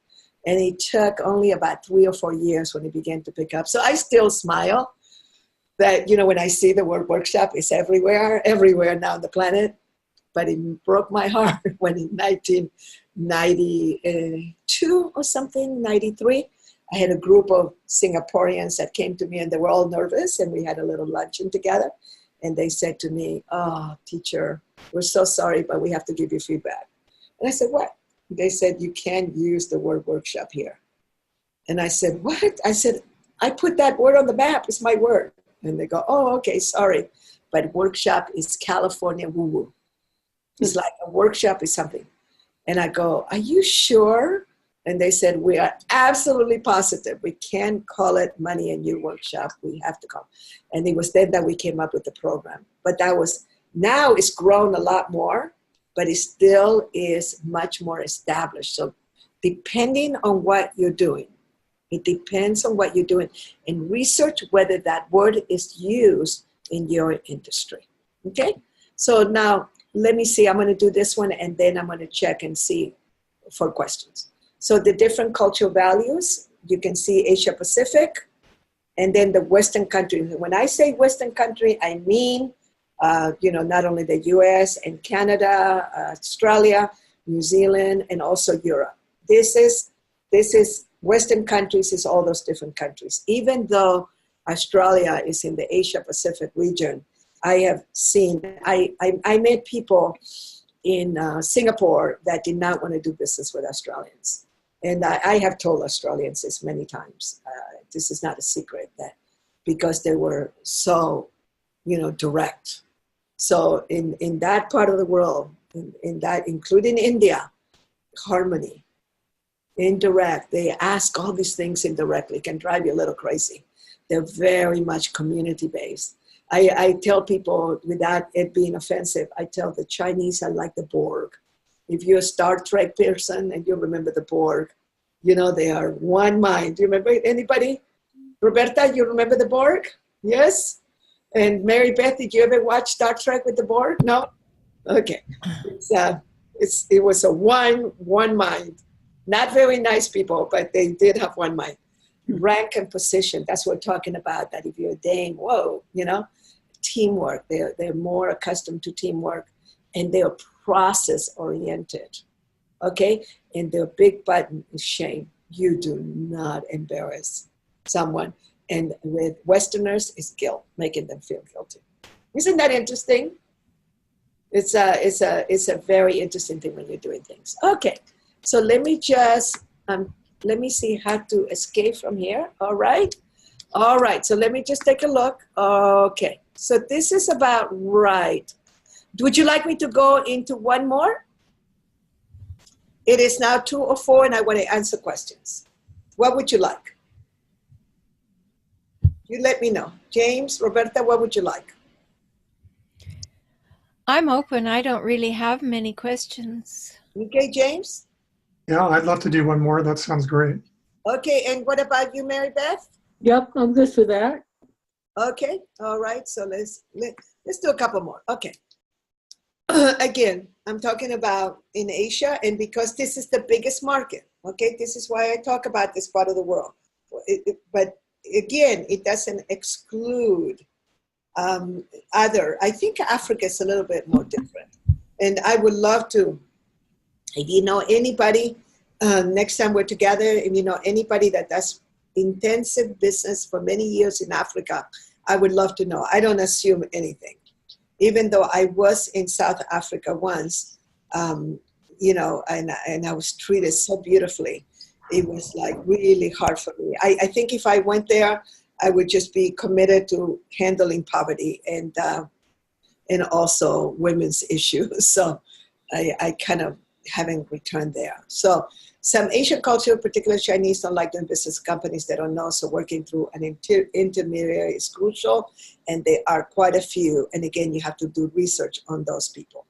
And it took only about 3 or 4 years when it began to pick up. So I still smile that, when I see the word workshop, it's everywhere now on the planet. But it broke my heart when in 1992 or something, 93, I had a group of Singaporeans that came to me and they were all nervous and we had a little luncheon together. And they said to me, oh, teacher, we're so sorry, but we have to give you feedback. And I said, what? They said, you can't use the word workshop here. And I said, what? I said, I put that word on the map. It's my word. And they go, oh, okay, sorry. But workshop is California woo-woo. It's like a workshop is something. And I go, are you sure? And they said, we are absolutely positive. We can't call it Money and You workshop. We have to call. And it was then that we came up with the program. But now it's grown a lot more, but it still is much more established. So depending on what you're doing, it depends on what you're doing. And research whether that word is used in your industry. Okay? So now, let me see. I'm going to do this one, and then I'm going to check and see for questions. So the different cultural values, you can see Asia Pacific, and then the Western countries. When I say Western country, I mean, not only the US and Canada, Australia, New Zealand, and also Europe. This is Western countries is all those different countries. Even though Australia is in the Asia Pacific region, I have seen, I met people in Singapore that did not want to do business with Australians. And I have told Australians this many times. This is not a secret, that because they were so, direct. So in that part of the world, in that, including India, harmony, indirect, they ask all these things indirectly, can drive you a little crazy. They're very much community-based. I tell people, without it being offensive, I tell the Chinese are like the Borg. If you're a Star Trek person and you remember the Borg, they are one mind. Do you remember anybody? Roberta, you remember the Borg? Yes? And Marybeth, did you ever watch Star Trek with the Borg? No? Okay. It was a one mind. Not very nice people, but they did have one mind. Rank and position, that's what we're talking about, that if you're a Dane, whoa, teamwork. They're more accustomed to teamwork, and they're process oriented. Okay? And their big button is shame. You do not embarrass someone. And with Westerners, it's guilt, making them feel guilty. Isn't that interesting? It's a very interesting thing when you're doing things. Okay, so let me just, let me see how to escape from here. All right, so let me just take a look. Okay, so this is about right. Would you like me to go into one more? It is now 2:04 and I want to answer questions. What would you like? You let me know. James, Roberta, what would you like? I'm open. I don't really have many questions. Okay, James? Yeah, I'd love to do one more. That sounds great. Okay, and what about you, Marybeth? Yep, I'm good for that. Okay, all right, so let's do a couple more. Okay. Again, I'm talking about in Asia, and because this is the biggest market, okay, this is why I talk about this part of the world. But again, it doesn't exclude other. I think Africa is a little bit more different. And I would love to, if you know anybody, next time we're together, if you know anybody that does intensive business for many years in Africa, I would love to know. I don't assume anything. Even though I was in South Africa once, and I was treated so beautifully. It was like really hard for me. I think if I went there, I would just be committed to handling poverty and also women's issues. So I kind of haven't returned there. So some Asian culture, particularly Chinese, don't like doing business with companies they don't know. So working through an intermediary is crucial, and there are quite a few. And again, you have to do research on those people.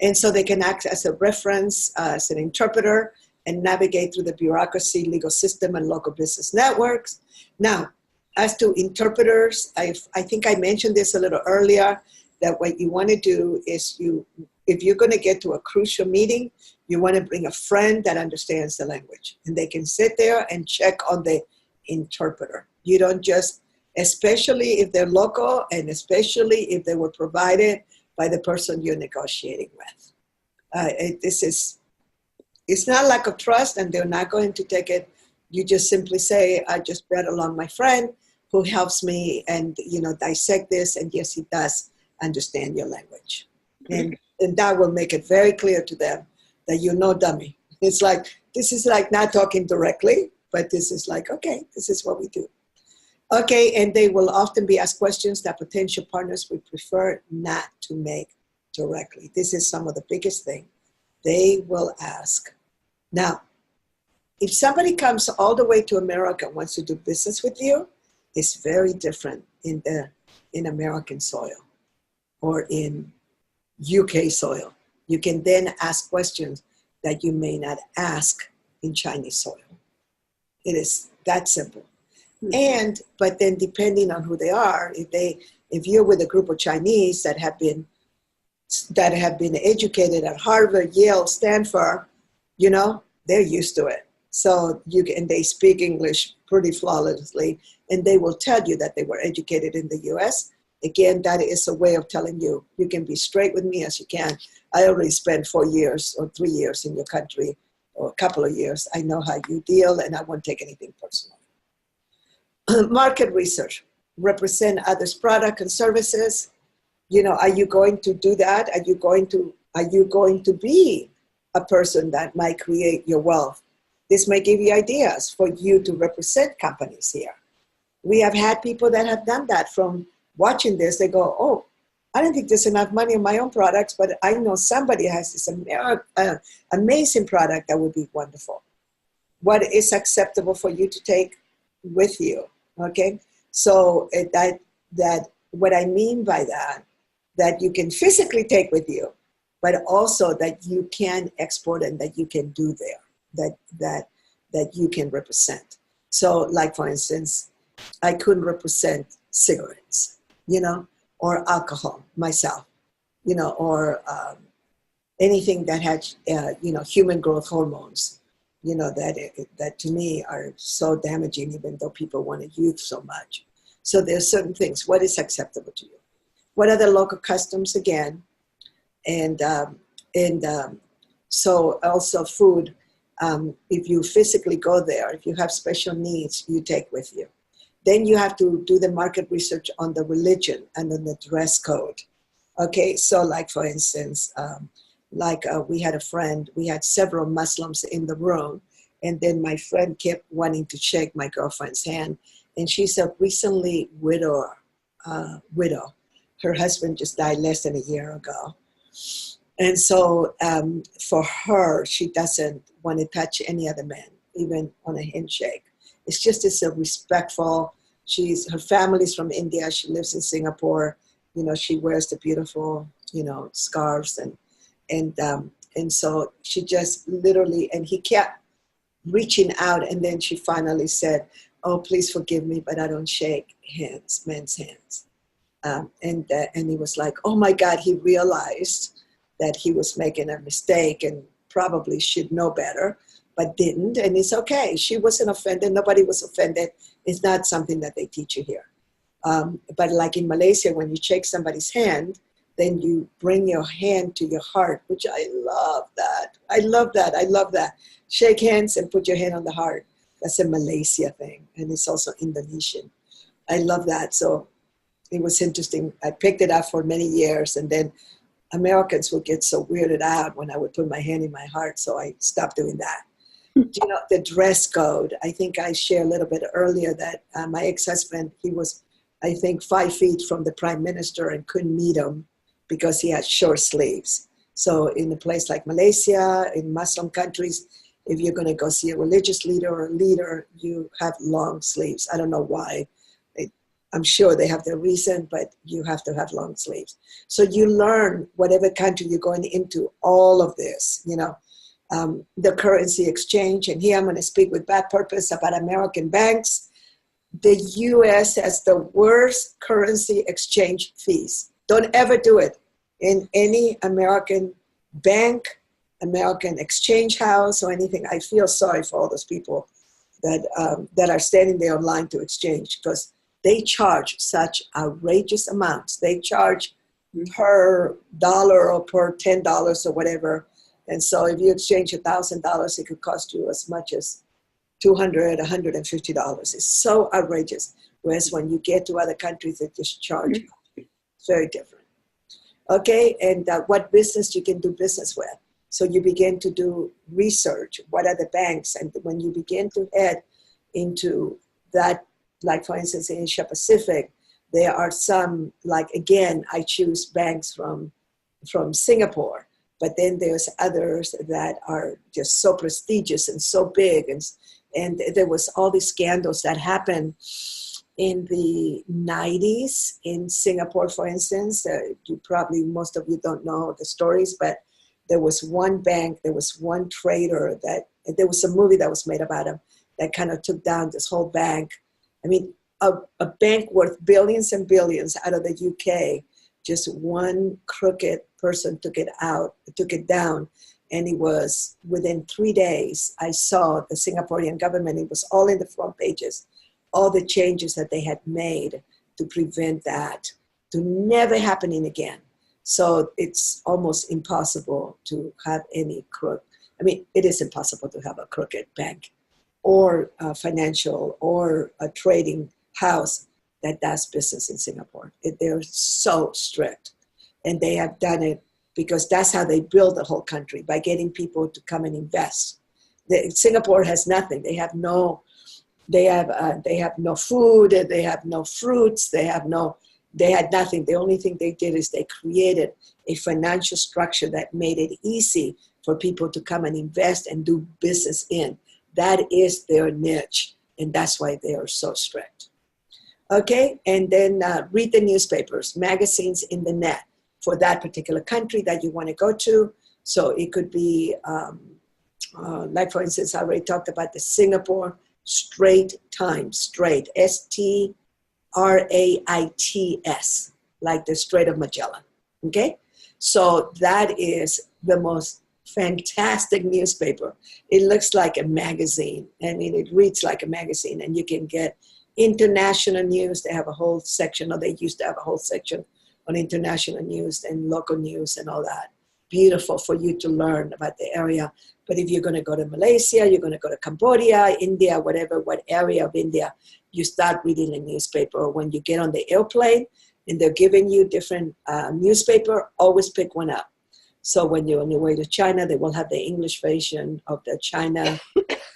And so they can act as a reference, as an interpreter, and navigate through the bureaucracy, legal system, and local business networks. Now, as to interpreters, I think I mentioned this a little earlier, that what you want to do is if you're going to get to a crucial meeting, you want to bring a friend that understands the language, and they can sit there and check on the interpreter. You don't just, especially if they're local, and especially if they were provided by the person you're negotiating with. It's not lack of trust, and they're not going to take it. You just simply say, I just brought along my friend who helps me and, dissect this, and yes, he does understand your language. And that will make it very clear to them that you're no dummy. It's like, this is like not talking directly, but this is like, okay, this is what we do. Okay, and they will often be asked questions that potential partners would prefer not to make directly. This is some of the biggest thing they will ask. Now, if somebody comes all the way to America and wants to do business with you, it's very different in American soil or in UK soil. You can then ask questions that you may not ask in Chinese soil. It is that simple. But then depending on who they are, if you're with a group of Chinese that have been educated at Harvard, Yale, Stanford, they're used to it. So and they speak English pretty flawlessly, and they will tell you that they were educated in the US. Again, that is a way of telling you can be straight with me as you can. I already spent 4 years or 3 years in your country, or a couple of years. I know how you deal, and I won't take anything personal. Market research, represent others' product and services. Are you going to do that? Are you going to be a person that might create your wealth? This may give you ideas for you to represent companies here. We have had people that have done that from watching this. They go, oh, I don't think there's enough money in my own products, but I know somebody has this amazing product that would be wonderful. What is acceptable for you to take with you? Okay, so that what I mean by that you can physically take with you, but also that you can export and that you can do there, that you can represent. So, like for instance, I couldn't represent cigarettes, or alcohol myself, or anything that had, human growth hormones, that to me are so damaging, even though people want to youth so much. So there's certain things. What is acceptable to you? What are the local customs again? And so also food. If you physically go there, if you have special needs, you take with you. Then you have to do the market research on the religion and on the dress code. Okay, so like for instance, we had a friend, we had several Muslims in the room, and then my friend kept wanting to shake my girlfriend's hand, and she's a recently widow. Her husband just died less than a year ago. And so for her, she doesn't want to touch any other man, even on a handshake. It's a respectful, her family's from India, she lives in Singapore, she wears the beautiful, scarves and so she just literally, and he kept reaching out, and then she finally said, "Oh, please forgive me, but I don't shake men's hands." And he was like, oh my God, he realized that he was making a mistake and probably should know better, but didn't. And it's okay. She wasn't offended. Nobody was offended. It's not something that they teach you here. But like in Malaysia, when you shake somebody's hand, then you bring your hand to your heart, which I love that. I love that. Shake hands and put your hand on the heart. That's a Malaysia thing. And it's also Indonesian. I love that. So it was interesting. I picked it up for many years, and then Americans would get so weirded out when I would put my hand in my heart, so I stopped doing that. The dress code, I think I shared a little bit earlier that my ex-husband, he was, I think, 5 feet from the prime minister and couldn't meet him because he had short sleeves. So in a place like Malaysia, in Muslim countries, if you're going to go see a religious leader or a leader, you have long sleeves. I don't know why. I'm sure they have their reason, but you have to have long sleeves. So you learn whatever country you're going into, all of this, the currency exchange. And here I'm going to speak with bad purpose about American banks. The U.S. has the worst currency exchange fees. Don't ever do it in any American bank, American exchange house, or anything. I feel sorry for all those people that are standing there online to exchange, because they charge such outrageous amounts. They charge per dollar or per $10 or whatever. And so if you exchange $1,000, it could cost you as much as $200, $150. It's so outrageous. Whereas when you get to other countries, they just charge you. It's very different. Okay, and what business you can do business with. So you begin to do research. What are the banks? And when you begin to head into that, like for instance, in Asia Pacific, there are some, like again, I choose banks from Singapore, but then there's others that are just so prestigious and so big. And there was all these scandals that happened in the 90s in Singapore, for instance. Most of you don't know the stories, but there was one bank, there was one trader there was a movie that was made about him that kind of took down this whole bank. I mean, a bank worth billions and billions out of the UK, just one crooked person took it down. And it was within 3 days, I saw the Singaporean government, it was all in the front pages, all the changes that they had made to prevent that to never happening again. So it's almost impossible to have any it is impossible to have a crooked bank or a financial or a trading house that does business in Singapore. They're so strict. And they have done it because that's how they build the whole country, by getting people to come and invest. Singapore has nothing. They have no food, they have no fruits, they had nothing. The only thing they did is they created a financial structure that made it easy for people to come and invest and do business in. That is their niche, and that's why they are so strict. Okay, and then read the newspapers, magazines in the net for that particular country that you want to go to. So it could be, like for instance, I already talked about the Singapore Straits Times, Strait, S-T-R-A-I-T-S, like the Strait of Magellan, okay? So that is the most fantastic newspaper. It looks like a magazine. I mean, it reads like a magazine, and you can get international news. They have a whole section, or they used to have a whole section on international news and local news and all that. Beautiful for you to learn about the area. But if you're going to go to Malaysia, you're going to go to Cambodia, India, whatever, what area of India, you start reading a newspaper. When you get on the airplane and they're giving you different newspaper, always pick one up. So when you're on your way to China, they will have the English version of the China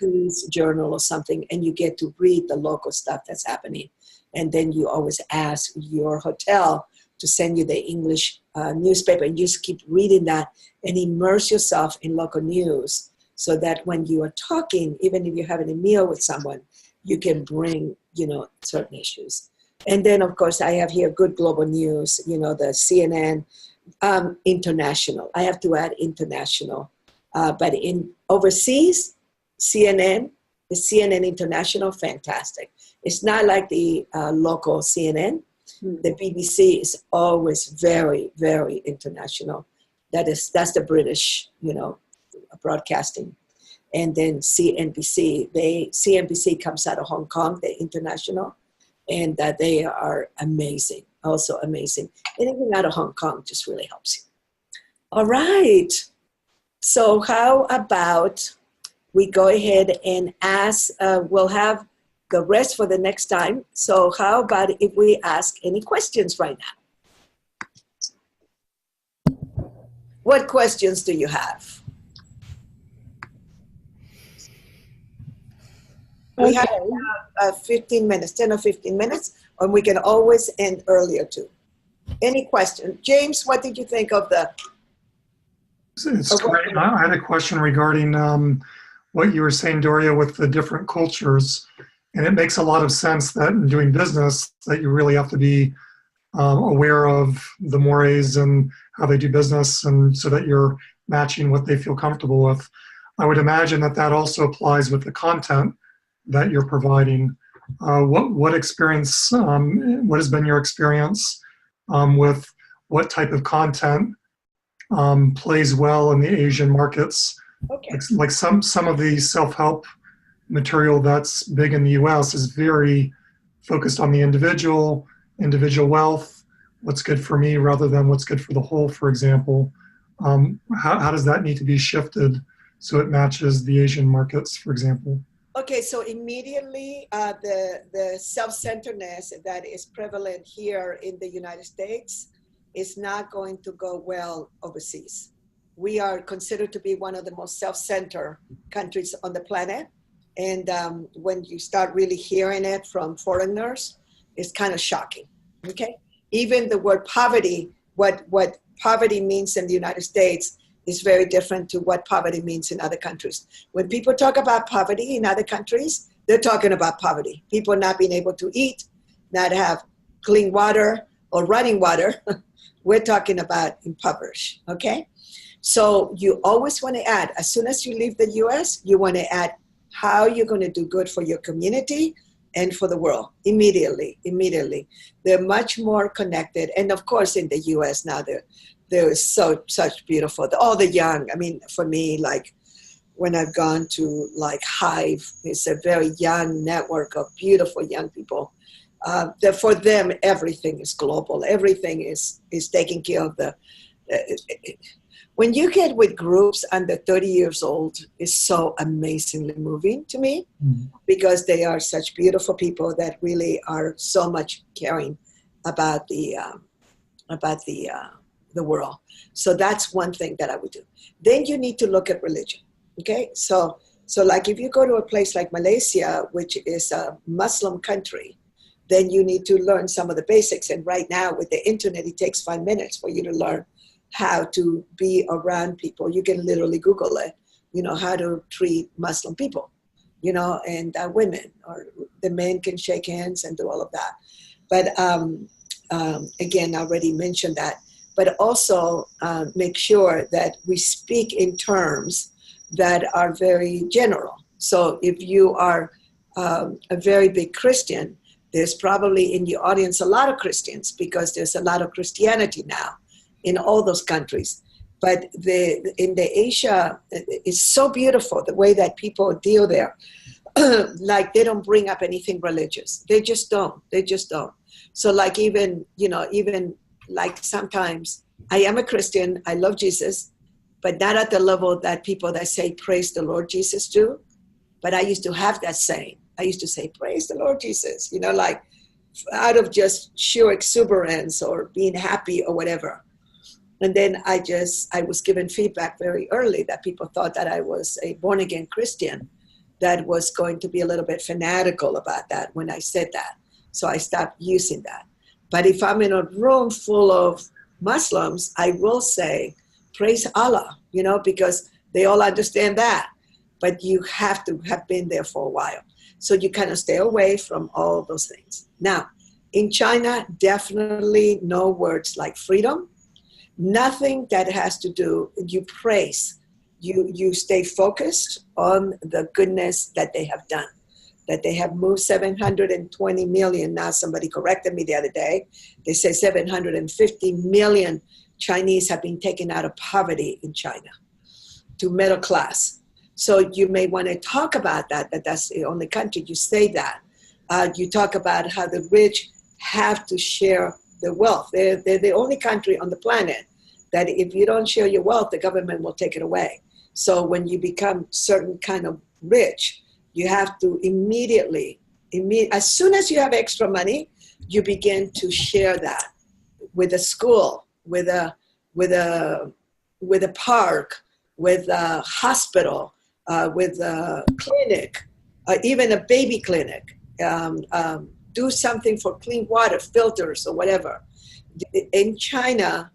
News Journal or something, and you get to read the local stuff that's happening. And then you always ask your hotel to send you the English newspaper, and you just keep reading that and immerse yourself in local news so that when you are talking, even if you're having a meal with someone, you can bring, certain issues. And then, of course, I have here good global news, the CNN, international. I have to add international. But in overseas, CNN, the CNN International, fantastic. It's not like the local CNN. The BBC is always very, very international. That's the British, broadcasting. And then CNBC comes out of Hong Kong, the international, and that they are amazing, also amazing. Anything out of Hong Kong just really helps you. All right. So how about we go ahead and ask, we'll have the rest for the next time. So how about if we ask any questions right now? What questions do you have? We have 15 minutes, 10 or 15 minutes, and we can always end earlier too. Any question? James, what did you think of the... It's great. I had a question regarding what you were saying, Doria, with the different cultures. And it makes a lot of sense that in doing business that you really have to be aware of the mores and how they do business, and so that you're matching what they feel comfortable with. I would imagine that also applies with the content that you're providing. What experience, what has been your experience with what type of content plays well in the Asian markets? Okay. Like some of the self-help material that's big in the US is very focused on the individual wealth, what's good for me rather than what's good for the whole, for example. How does that need to be shifted so it matches the Asian markets, for example? Okay, so immediately the self-centeredness that is prevalent here in the United States is not going to go well overseas. We are considered to be one of the most self-centered countries on the planet. And when you start really hearing it from foreigners, it's kind of shocking, okay? Even the word poverty, what poverty means in the United States is very different to what poverty means in other countries. When people talk about poverty in other countries, they're talking about poverty. People not being able to eat, not have clean water or running water. We're talking about impoverished, okay? So you always want to add, as soon as you leave the US, you want to add how you're going to do good for your community and for the world immediately. They're much more connected. And of course, in the US now, there is such beautiful, all the young. I mean, for me, like when I've gone to like Hive, it's a very young network of beautiful young people. That for them, everything is global. Everything is taking care of the... when you get with groups under 30 years old, it's so amazingly moving to me because they are such beautiful people that really are so much caring about the world. So that's one thing that I would do. Then you need to look at religion, okay? So like if you go to a place like Malaysia, which is a Muslim country, then you need to learn some of the basics. And right now with the internet, it takes 5 minutes for you to learn how to be around people. You can literally Google it, how to treat Muslim people, and women, or the men can shake hands and do all of that. But again, I already mentioned that. But also make sure that we speak in terms that are very general. So if you are a very big Christian, there's probably in your audience a lot of Christians because there's a lot of Christianity now in all those countries. But in the Asia, it's so beautiful the way that people deal there. Like they don't bring up anything religious. They just don't. They just don't. So like even like sometimes I am a Christian. I love Jesus, but not at the level that people that say praise the Lord Jesus do. But I used to have that saying. I used to say praise the Lord Jesus, like out of just sheer exuberance or being happy or whatever. And then I was given feedback very early that people thought that I was a born again Christian that was going to be a little bit fanatical about that when I said that. So I stopped using that. But if I'm in a room full of Muslims, I will say, praise Allah, because they all understand that. But you have to have been there for a while. So you kind of stay away from all those things. Now, in China, definitely no words like freedom. Nothing that has to do, you praise. You stay focused on the goodness that they have done. That they have moved 720 million. Now somebody corrected me the other day. They say 750 million Chinese have been taken out of poverty in China to middle class. So you may want to talk about that's the only country you say that. You talk about how the rich have to share the wealth. They're the only country on the planet that if you don't share your wealth, the government will take it away. So when you become certain kind of rich, you have to immediately, as soon as you have extra money, you begin to share that with a school, with a park, with a hospital, with a clinic, even a baby clinic. Do something for clean water, filters or whatever. In China,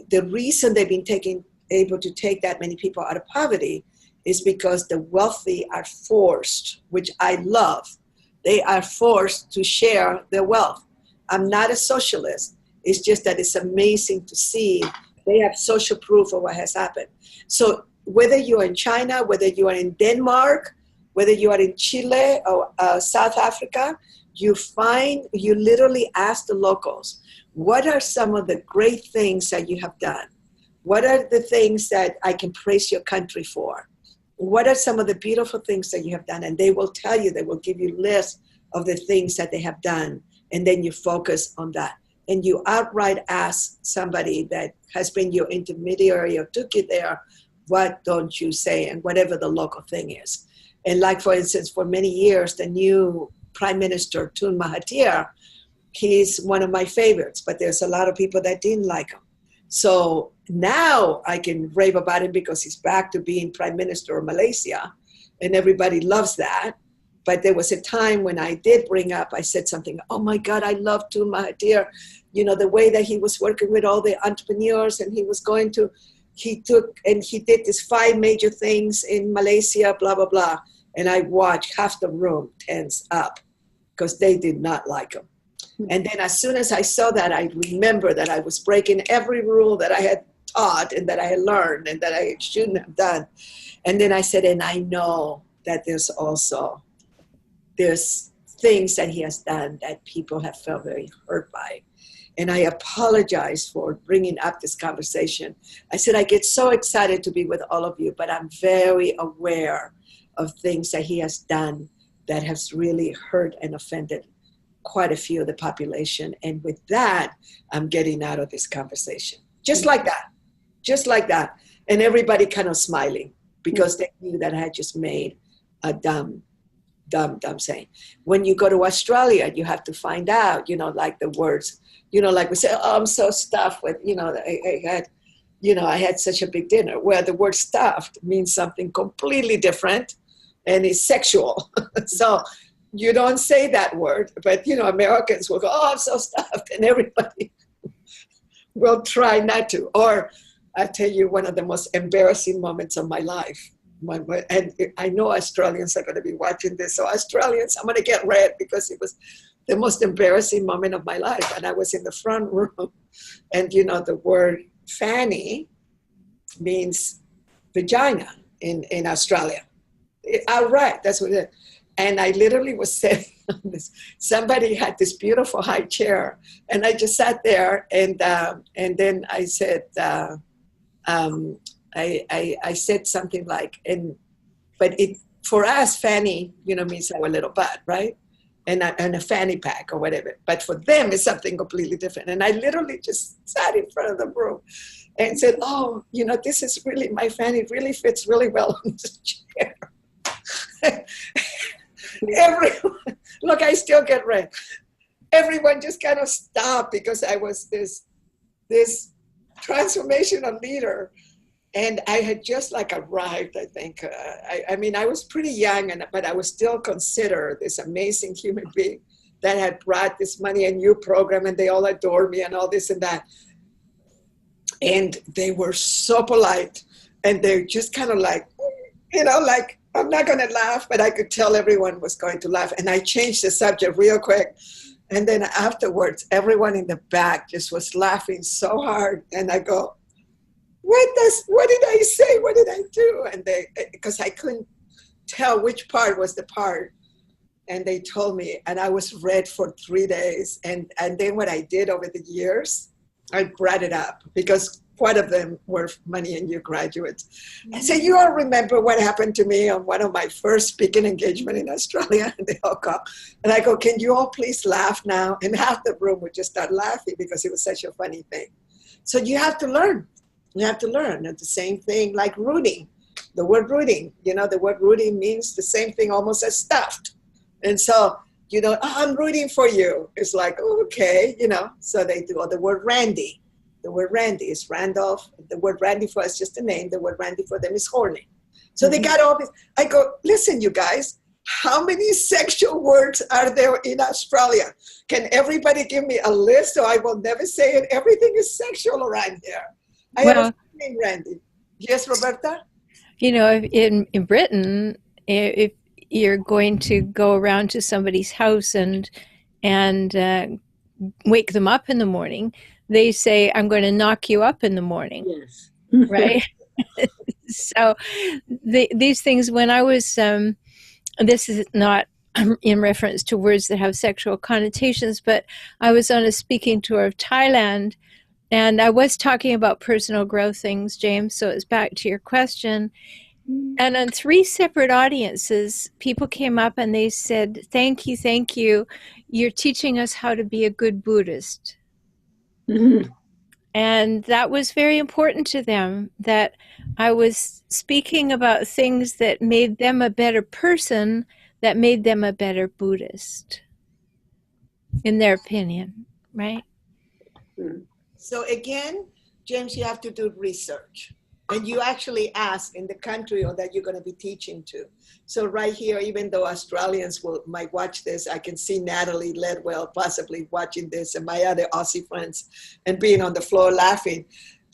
the reason they've been able to take that many people out of poverty is because the wealthy are forced, which I love. They are forced to share their wealth. I'm not a socialist. It's just that it's amazing to see they have social proof of what has happened. So whether you're in China, whether you are in Denmark, whether you are in Chile or South Africa, you literally ask the locals, what are some of the great things that you have done? What are the things that I can praise your country for? What are some of the beautiful things that you have done? And they will tell you, they will give you lists of the things that they have done. And then you focus on that. And you outright ask somebody that has been your intermediary or took you there, what don't you say? And whatever the local thing is. And like, for instance, for many years, the new Prime Minister, Tun Mahathir, he's one of my favorites, but there's a lot of people that didn't like him. So now I can rave about him because he's back to being Prime Minister of Malaysia, and everybody loves that. But there was a time when I did bring up, I said something, oh my God, I love Tun Mahathir. The way that he was working with all the entrepreneurs, and he did these 5 major things in Malaysia, blah, blah, blah. And I watched half the room tense up because they did not like him. And then as soon as I saw that, I remember that I was breaking every rule that I had taught and that I had learned and that I shouldn't have done. And then I said, and I know that there's things that he has done that people have felt very hurt by. And I apologize for bringing up this conversation. I said, I get so excited to be with all of you, but I'm very aware of things that he has done that has really hurt and offended quite a few of the population. And with that, I'm getting out of this conversation. Just like that. And everybody kind of smiling because they knew that I had just made a dumb saying. When you go to Australia, you have to find out, like the words, like we say, oh, I'm so stuffed with, I had such a big dinner, where the word stuffed means something completely different and is sexual. So you don't say that word, but Americans will go, oh, I'm so stuffed, and everybody will try not to. Or I tell you one of the most embarrassing moments of my life. And I know Australians are going to be watching this. So Australians, I'm going to get red because it was the most embarrassing moment of my life. And I was in the front room, and the word fanny means vagina in Australia. Outright, that's what it is. And I literally was sitting on this. Somebody had this beautiful high chair, and I just sat there. And then I said, I said something like, but it, for us, fanny, means our little butt, right? And a fanny pack or whatever. But for them, it's something completely different. And I literally just sat in front of the room and said, oh, this is really, my fanny really fits really well on this chair. Everyone, look, I still get red. Everyone just kind of stopped because I was this transformational leader. And I had just arrived, I think. I mean, I was pretty young, but I was still considered this amazing human being that had brought this money, a new program, and they all adored me and all this and that. And they were so polite. And they're just kind of I'm not going to laugh, but I could tell everyone was going to laugh. And I changed the subject real quick. And then afterwards, everyone in the back just was laughing so hard. And I go, what did I say? What did I do? And because I couldn't tell which part was the part. And they told me, and I was red for 3 days. And then what I did over the years, I brought it up because quite of them were Money and You graduates. I said, you all remember what happened to me on one of my first speaking engagement in Australia? And they all come. And I go, can you all please laugh now? And half the room would just start laughing because it was such a funny thing. So you have to learn. You have to learn. And the same thing like rooting. The word rooting, the word rooting means the same thing almost as stuffed. And so, oh, I'm rooting for you. It's like, oh, okay, So they do. Or the word Randy. The word Randy is Randolph. The word Randy for us is just a name. The word Randy for them is horny. So they got all this. I go, listen, you guys, how many sexual words are there in Australia? Can everybody give me a list so I will never say it? Everything is sexual around here. I have a name, Randy. Yes, Roberta? In Britain, if you're going to go around to somebody's house and wake them up in the morning, they say, I'm going to knock you up in the morning. Yes. Right? So these things, when I was, this is not in reference to words that have sexual connotations, but I was on a speaking tour of Thailand, and I was talking about personal growth things, James, so it's back to your question. And on 3 separate audiences, people came up and they said, thank you. You're teaching us how to be a good Buddhist. Mm-hmm. And that was very important to them, that I was speaking about things that made them a better person, that made them a better Buddhist, in their opinion, right? So again, James, you have to do research. And you actually ask in the country or that you're going to be teaching to. So right here, even though Australians might watch this, I can see Natalie Ledwell possibly watching this and my other Aussie friends and being on the floor laughing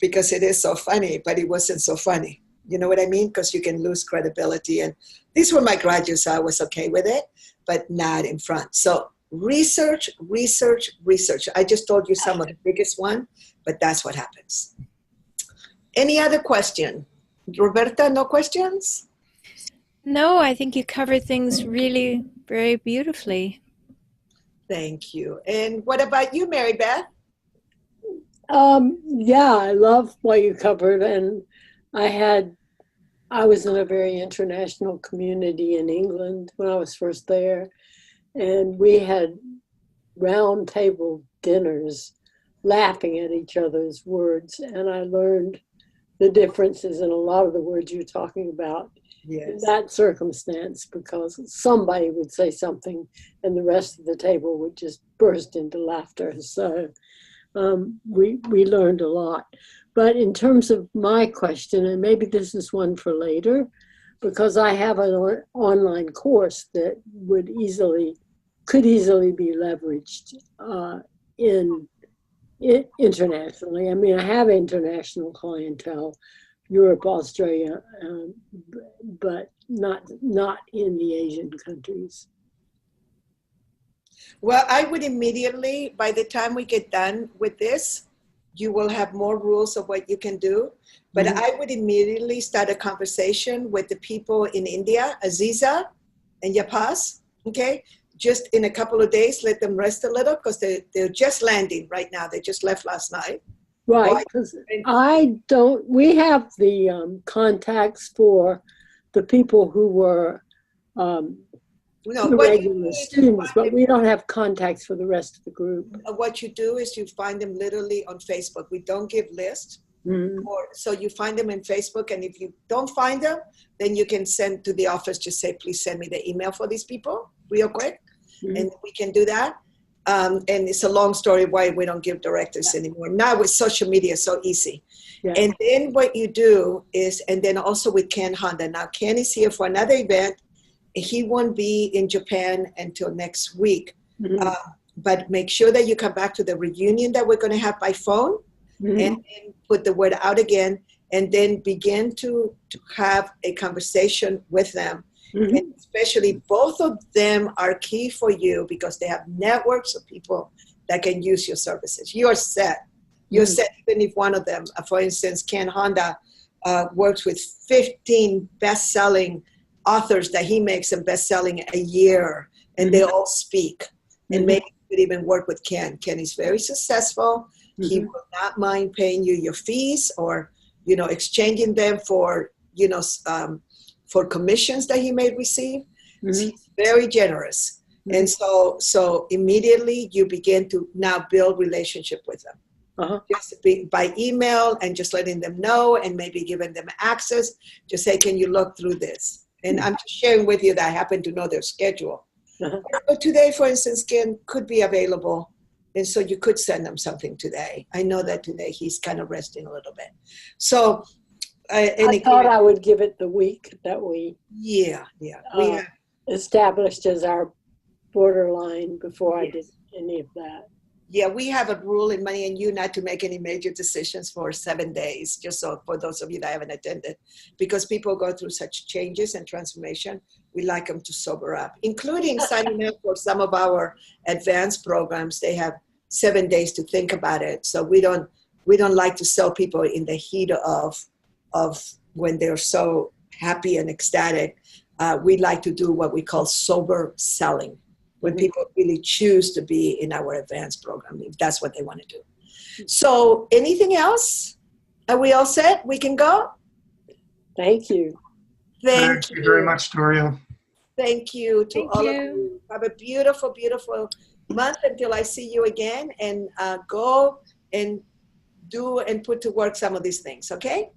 because it is so funny, but it wasn't so funny. You know what I mean? Because you can lose credibility. And these were my graduates, so I was okay with it, but not in front. So research. I just told you some of the biggest one, but that's what happens. Any other question? Roberta, no questions? No, I think you covered things really very beautifully. Thank you. And what about you, Marybeth? Yeah, I love what you covered. And I was in a very international community in England when I was first there. And we had round table dinners laughing at each other's words. And I learned the differences in a lot of the words you're talking about in that circumstance, because somebody would say something and the rest of the table would just burst into laughter. So we learned a lot. But in terms of my question, and maybe this is one for later, because I have an online course that could easily be leveraged internationally. I mean, I have international clientele, Europe, Australia, but not in the Asian countries. Well, I would immediately, by the time we get done with this, you will have more rules of what you can do. But I would immediately start a conversation with the people in India, Aziza and Yapas, okay? Just in a couple of days, let them rest a little because they're just landing right now. They just left last night. Right, Why? because we have the contacts for the people who were No, the what you do regular is students, but we don't have contacts for the rest of the group. what you do is you find them literally on Facebook. We don't give lists. Mhm. So you find them in Facebook, and if you don't find them, then you can send to the office, just say, please send me the email for these people real quick, and we can do that. And it's a long story why we don't give directives anymore. Now with social media, so easy. Yeah. And then what you do is, and then also with Ken Honda. Now Ken is here for another event. He won't be in Japan until next week. Mhm. But make sure that you come back to the reunion that we're going to have by phone, Mhm. and then put the word out again, and then begin to have a conversation with them. Mhm. And especially both of them are key for you because they have networks of people that can use your services. You're set. You're set even if one of them, for instance, Ken Honda works with 15 best-selling authors that he makes them best-selling a year, and they all speak. And maybe you could even work with Ken. Ken is very successful. He will not mind paying you your fees, or, exchanging them for, for commissions that he may receive. He's very generous. And so immediately you begin to now build relationship with them. Just by email, and just letting them know, and maybe giving them access. Just say, can you look through this? And I'm just sharing with you that I happen to know their schedule. But today, for instance, Ken could be available. And so you could send him something today. I know that today he's kind of resting a little bit. So I thought I would give it the week that we we established as our borderline before I did any of that. Yeah, we have a rule in Money and You not to make any major decisions for 7 days, just so for those of you that haven't attended, because people go through such changes and transformation. We like them to sober up, including signing up for some of our advanced programs. They have 7 days to think about it. So we don't like to sell people in the heat of when they're so happy and ecstatic. We like to do what we call sober selling, when people really choose to be in our advanced program, if that's what they want to do. So anything else? Are we all set? We can go? Thank you. Thank you very much, Doria. Thank you to Thank all you. of you. Have a beautiful, beautiful month until I see you again, and go and do and put to work some of these things, okay?